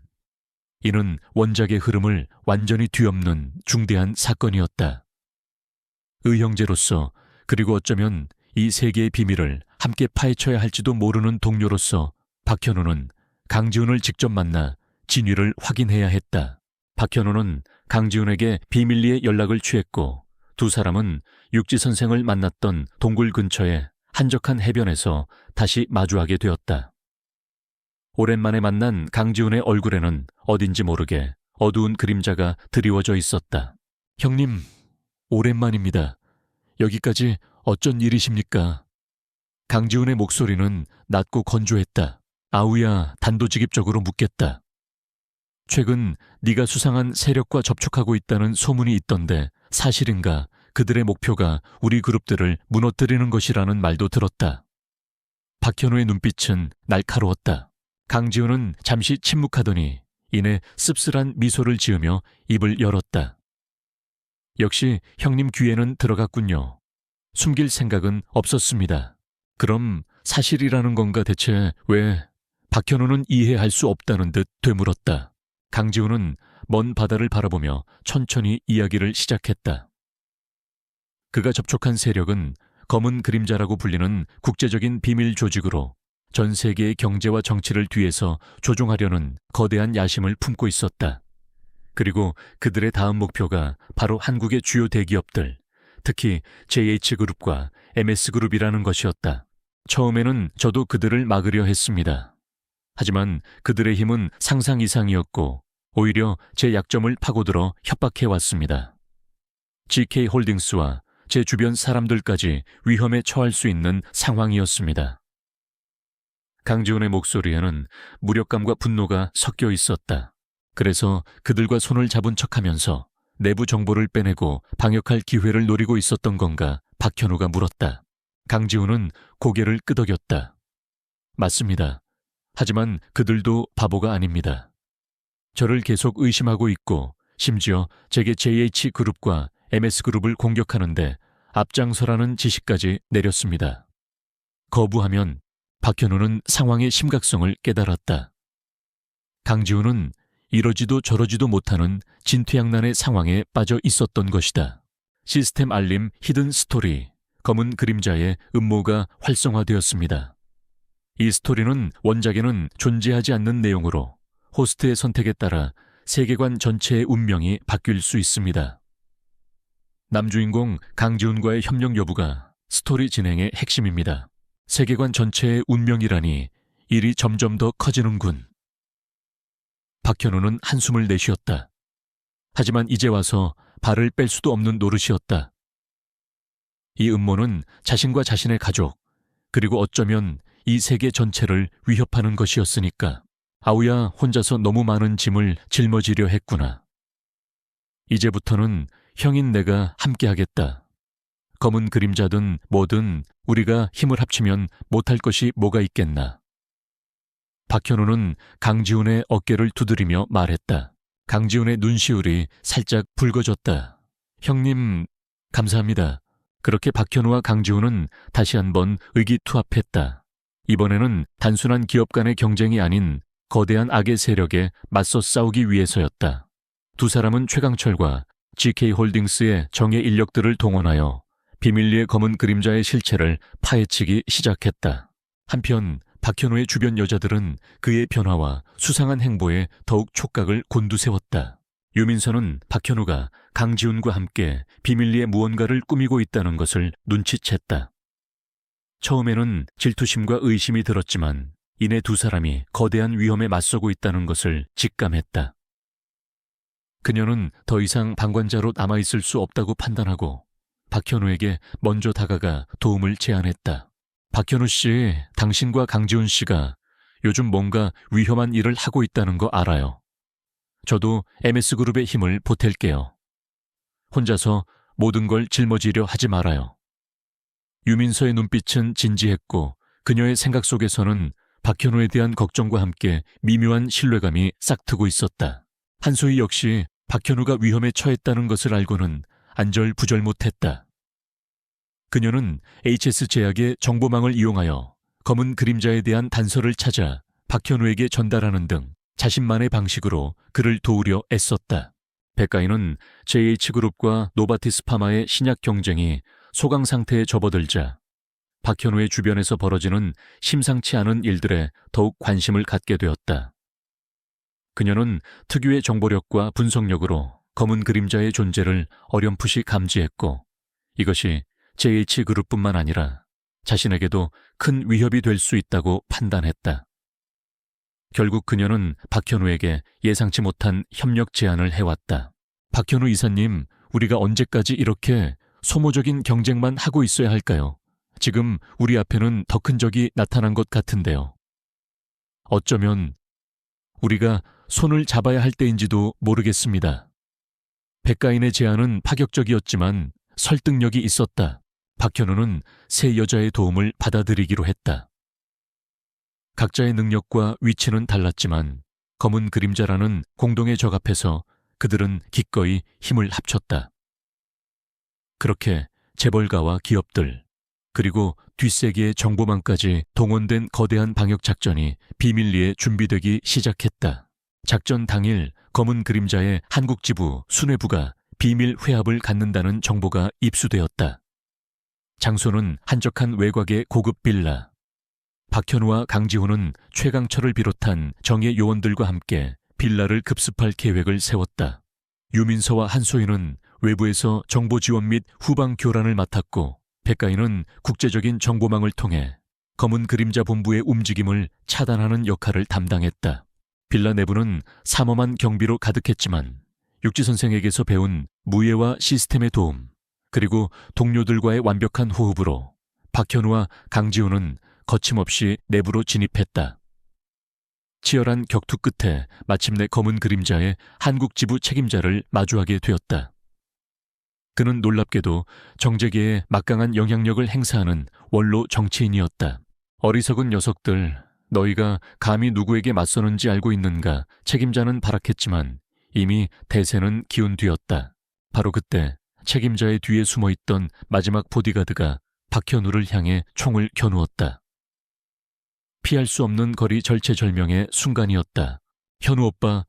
이는 원작의 흐름을 완전히 뒤엎는 중대한 사건이었다. 의형제로서 그리고 어쩌면 이 세계의 비밀을 함께 파헤쳐야 할지도 모르는 동료로서 박현우는 강지훈을 직접 만나 진위를 확인해야 했다. 박현우는 강지훈에게 비밀리에 연락을 취했고 두 사람은 육지 선생을 만났던 동굴 근처의 한적한 해변에서 다시 마주하게 되었다. 오랜만에 만난 강지훈의 얼굴에는 어딘지 모르게 어두운 그림자가 드리워져 있었다. 형님, 오랜만입니다. 여기까지 어쩐 일이십니까? 강지훈의 목소리는 낮고 건조했다. 아우야 단도직입적으로 묻겠다. 최근 네가 수상한 세력과 접촉하고 있다는 소문이 있던데 사실인가? 그들의 목표가 우리 그룹들을 무너뜨리는 것이라는 말도 들었다. 박현우의 눈빛은 날카로웠다. 강지훈은 잠시 침묵하더니 이내 씁쓸한 미소를 지으며 입을 열었다. 역시 형님 귀에는 들어갔군요. 숨길 생각은 없었습니다. 그럼 사실이라는 건가 대체 왜? 박현우는 이해할 수 없다는 듯 되물었다. 강지훈은 먼 바다를 바라보며 천천히 이야기를 시작했다. 그가 접촉한 세력은 검은 그림자라고 불리는 국제적인 비밀 조직으로 전 세계의 경제와 정치를 뒤에서 조종하려는 거대한 야심을 품고 있었다. 그리고 그들의 다음 목표가 바로 한국의 주요 대기업들, 특히 JH그룹과 MS그룹이라는 것이었다. 처음에는 저도 그들을 막으려 했습니다. 하지만 그들의 힘은 상상 이상이었고 오히려 제 약점을 파고들어 협박해왔습니다. GK홀딩스와 제 주변 사람들까지 위험에 처할 수 있는 상황이었습니다. 강지훈의 목소리에는 무력감과 분노가 섞여 있었다. 그래서 그들과 손을 잡은 척하면서 내부 정보를 빼내고 방역할 기회를 노리고 있었던 건가 박현우가 물었다. 강지훈은 고개를 끄덕였다. 맞습니다. 하지만 그들도 바보가 아닙니다. 저를 계속 의심하고 있고 심지어 제게 JH그룹과 MS그룹을 공격하는데 앞장서라는 지시까지 내렸습니다. 거부하면 박현우는 상황의 심각성을 깨달았다. 강지훈은 이러지도 저러지도 못하는 진퇴양난의 상황에 빠져 있었던 것이다. 시스템 알림 히든 스토리, 검은 그림자의 음모가 활성화되었습니다. 이 스토리는 원작에는 존재하지 않는 내용으로 호스트의 선택에 따라 세계관 전체의 운명이 바뀔 수 있습니다. 남주인공 강지훈과의 협력 여부가 스토리 진행의 핵심입니다. 세계관 전체의 운명이라니 일이 점점 더 커지는군. 박현우는 한숨을 내쉬었다. 하지만 이제 와서 발을 뺄 수도 없는 노릇이었다. 이 음모는 자신과 자신의 가족, 그리고 어쩌면 이 세계 전체를 위협하는 것이었으니까. 아우야 혼자서 너무 많은 짐을 짊어지려 했구나. 이제부터는 형인 내가 함께하겠다. 검은 그림자든 뭐든 우리가 힘을 합치면 못할 것이 뭐가 있겠나. 박현우는 강지훈의 어깨를 두드리며 말했다. 강지훈의 눈시울이 살짝 붉어졌다. 형님, 감사합니다. 그렇게 박현우와 강지훈은 다시 한번 의기투합했다. 이번에는 단순한 기업 간의 경쟁이 아닌 거대한 악의 세력에 맞서 싸우기 위해서였다. 두 사람은 최강철과 GK홀딩스의 정예 인력들을 동원하여 비밀리에 검은 그림자의 실체를 파헤치기 시작했다. 한편 박현우의 주변 여자들은 그의 변화와 수상한 행보에 더욱 촉각을 곤두세웠다. 유민선은 박현우가 강지훈과 함께 비밀리에 무언가를 꾸미고 있다는 것을 눈치챘다. 처음에는 질투심과 의심이 들었지만 이내 두 사람이 거대한 위험에 맞서고 있다는 것을 직감했다. 그녀는 더 이상 방관자로 남아있을 수 없다고 판단하고 박현우에게 먼저 다가가 도움을 제안했다. 박현우 씨, 당신과 강지훈 씨가 요즘 뭔가 위험한 일을 하고 있다는 거 알아요. 저도 MS그룹의 힘을 보탤게요. 혼자서 모든 걸 짊어지려 하지 말아요. 유민서의 눈빛은 진지했고 그녀의 생각 속에서는 박현우에 대한 걱정과 함께 미묘한 신뢰감이 싹트고 있었다. 한소희 역시 박현우가 위험에 처했다는 것을 알고는 안절부절 못했다. 그녀는 HS제약의 정보망을 이용하여 검은 그림자에 대한 단서를 찾아 박현우에게 전달하는 등 자신만의 방식으로 그를 도우려 애썼다. 백가인은 JH그룹과 노바티스 파마의 신약 경쟁이 소강 상태에 접어들자 박현우의 주변에서 벌어지는 심상치 않은 일들에 더욱 관심을 갖게 되었다. 그녀는 특유의 정보력과 분석력으로 검은 그림자의 존재를 어렴풋이 감지했고, 이것이 JH그룹뿐만 아니라 자신에게도 큰 위협이 될 수 있다고 판단했다. 결국 그녀는 박현우에게 예상치 못한 협력 제안을 해왔다. 박현우 이사님, 우리가 언제까지 이렇게 소모적인 경쟁만 하고 있어야 할까요? 지금 우리 앞에는 더 큰 적이 나타난 것 같은데요. 어쩌면 우리가 손을 잡아야 할 때인지도 모르겠습니다. 백가인의 제안은 파격적이었지만 설득력이 있었다. 박현우는 세 여자의 도움을 받아들이기로 했다. 각자의 능력과 위치는 달랐지만 검은 그림자라는 공동의 적 앞에서 그들은 기꺼이 힘을 합쳤다. 그렇게 재벌가와 기업들, 그리고 뒷세계의 정보망까지 동원된 거대한 방역작전이 비밀리에 준비되기 시작했다. 작전 당일 검은 그림자의 한국지부 수뇌부가 비밀 회합을 갖는다는 정보가 입수되었다. 장소는 한적한 외곽의 고급 빌라. 박현우와 강지호는 최강철을 비롯한 정예 요원들과 함께 빌라를 급습할 계획을 세웠다. 유민서와 한소희는 외부에서 정보 지원 및 후방 교란을 맡았고, 백가인은 국제적인 정보망을 통해 검은 그림자 본부의 움직임을 차단하는 역할을 담당했다. 빌라 내부는 삼엄한 경비로 가득했지만 육지 선생에게서 배운 무예와 시스템의 도움, 그리고 동료들과의 완벽한 호흡으로 박현우와 강지호는 거침없이 내부로 진입했다. 치열한 격투 끝에 마침내 검은 그림자의 한국 지부 책임자를 마주하게 되었다. 그는 놀랍게도 정재계에 막강한 영향력을 행사하는 원로 정치인이었다. 어리석은 녀석들, 너희가 감히 누구에게 맞서는지 알고 있는가? 책임자는 발악했지만 이미 대세는 기운 뒤였다. 바로 그때 책임자의 뒤에 숨어있던 마지막 보디가드가 박현우를 향해 총을 겨누었다. 피할 수 없는 거리 절체절명의 순간이었다. 현우 오빠,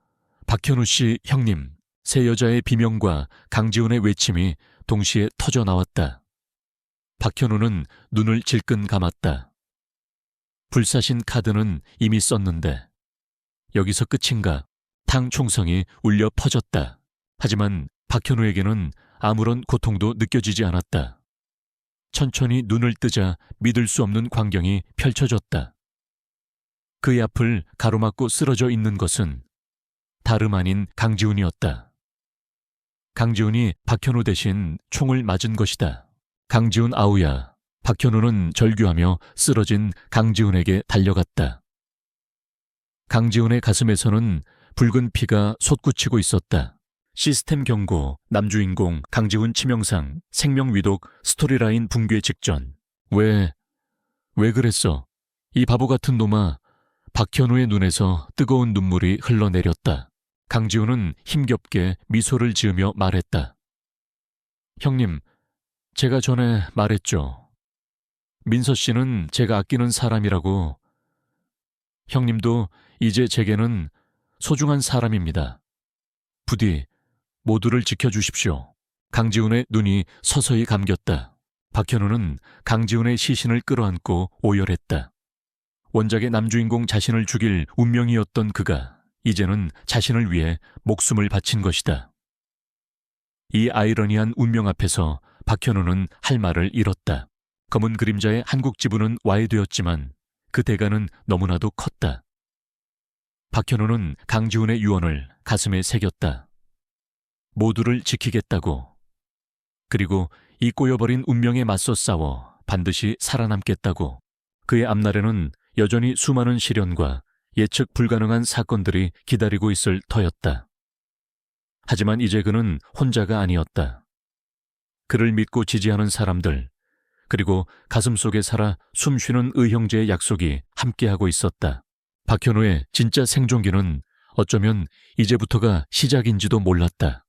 박현우 씨 형님, 세 여자의 비명과 강지훈의 외침이 동시에 터져 나왔다. 박현우는 눈을 질끈 감았다. 불사신 카드는 이미 썼는데 여기서 끝인가? 탕 총성이 울려 퍼졌다. 하지만 박현우에게는 아무런 고통도 느껴지지 않았다. 천천히 눈을 뜨자 믿을 수 없는 광경이 펼쳐졌다. 그의 앞을 가로막고 쓰러져 있는 것은 다름 아닌 강지훈이었다. 강지훈이 박현우 대신 총을 맞은 것이다. 강지훈 아우야. 박현우는 절규하며 쓰러진 강지훈에게 달려갔다. 강지훈의 가슴에서는 붉은 피가 솟구치고 있었다. 시스템 경고, 남주인공, 강지훈 치명상, 생명위독, 스토리라인 붕괴 직전. 왜 그랬어? 이 바보 같은 놈아. 박현우의 눈에서 뜨거운 눈물이 흘러내렸다. 강지훈은 힘겹게 미소를 지으며 말했다. 형님, 제가 전에 말했죠. 민서 씨는 제가 아끼는 사람이라고. 형님도 이제 제게는 소중한 사람입니다. 부디 모두를 지켜주십시오. 강지훈의 눈이 서서히 감겼다. 박현우는 강지훈의 시신을 끌어안고 오열했다. 원작의 남주인공 자신을 죽일 운명이었던 그가 이제는 자신을 위해 목숨을 바친 것이다. 이 아이러니한 운명 앞에서 박현우는 할 말을 잃었다. 검은 그림자의 한국 지부는 와해되었지만 그 대가는 너무나도 컸다. 박현우는 강지훈의 유언을 가슴에 새겼다. 모두를 지키겠다고. 그리고 이 꼬여버린 운명에 맞서 싸워 반드시 살아남겠다고. 그의 앞날에는 여전히 수많은 시련과 예측 불가능한 사건들이 기다리고 있을 터였다. 하지만 이제 그는 혼자가 아니었다. 그를 믿고 지지하는 사람들, 그리고 가슴속에 살아 숨쉬는 의형제의 약속이 함께하고 있었다. 박현우의 진짜 생존기는 어쩌면 이제부터가 시작인지도 몰랐다.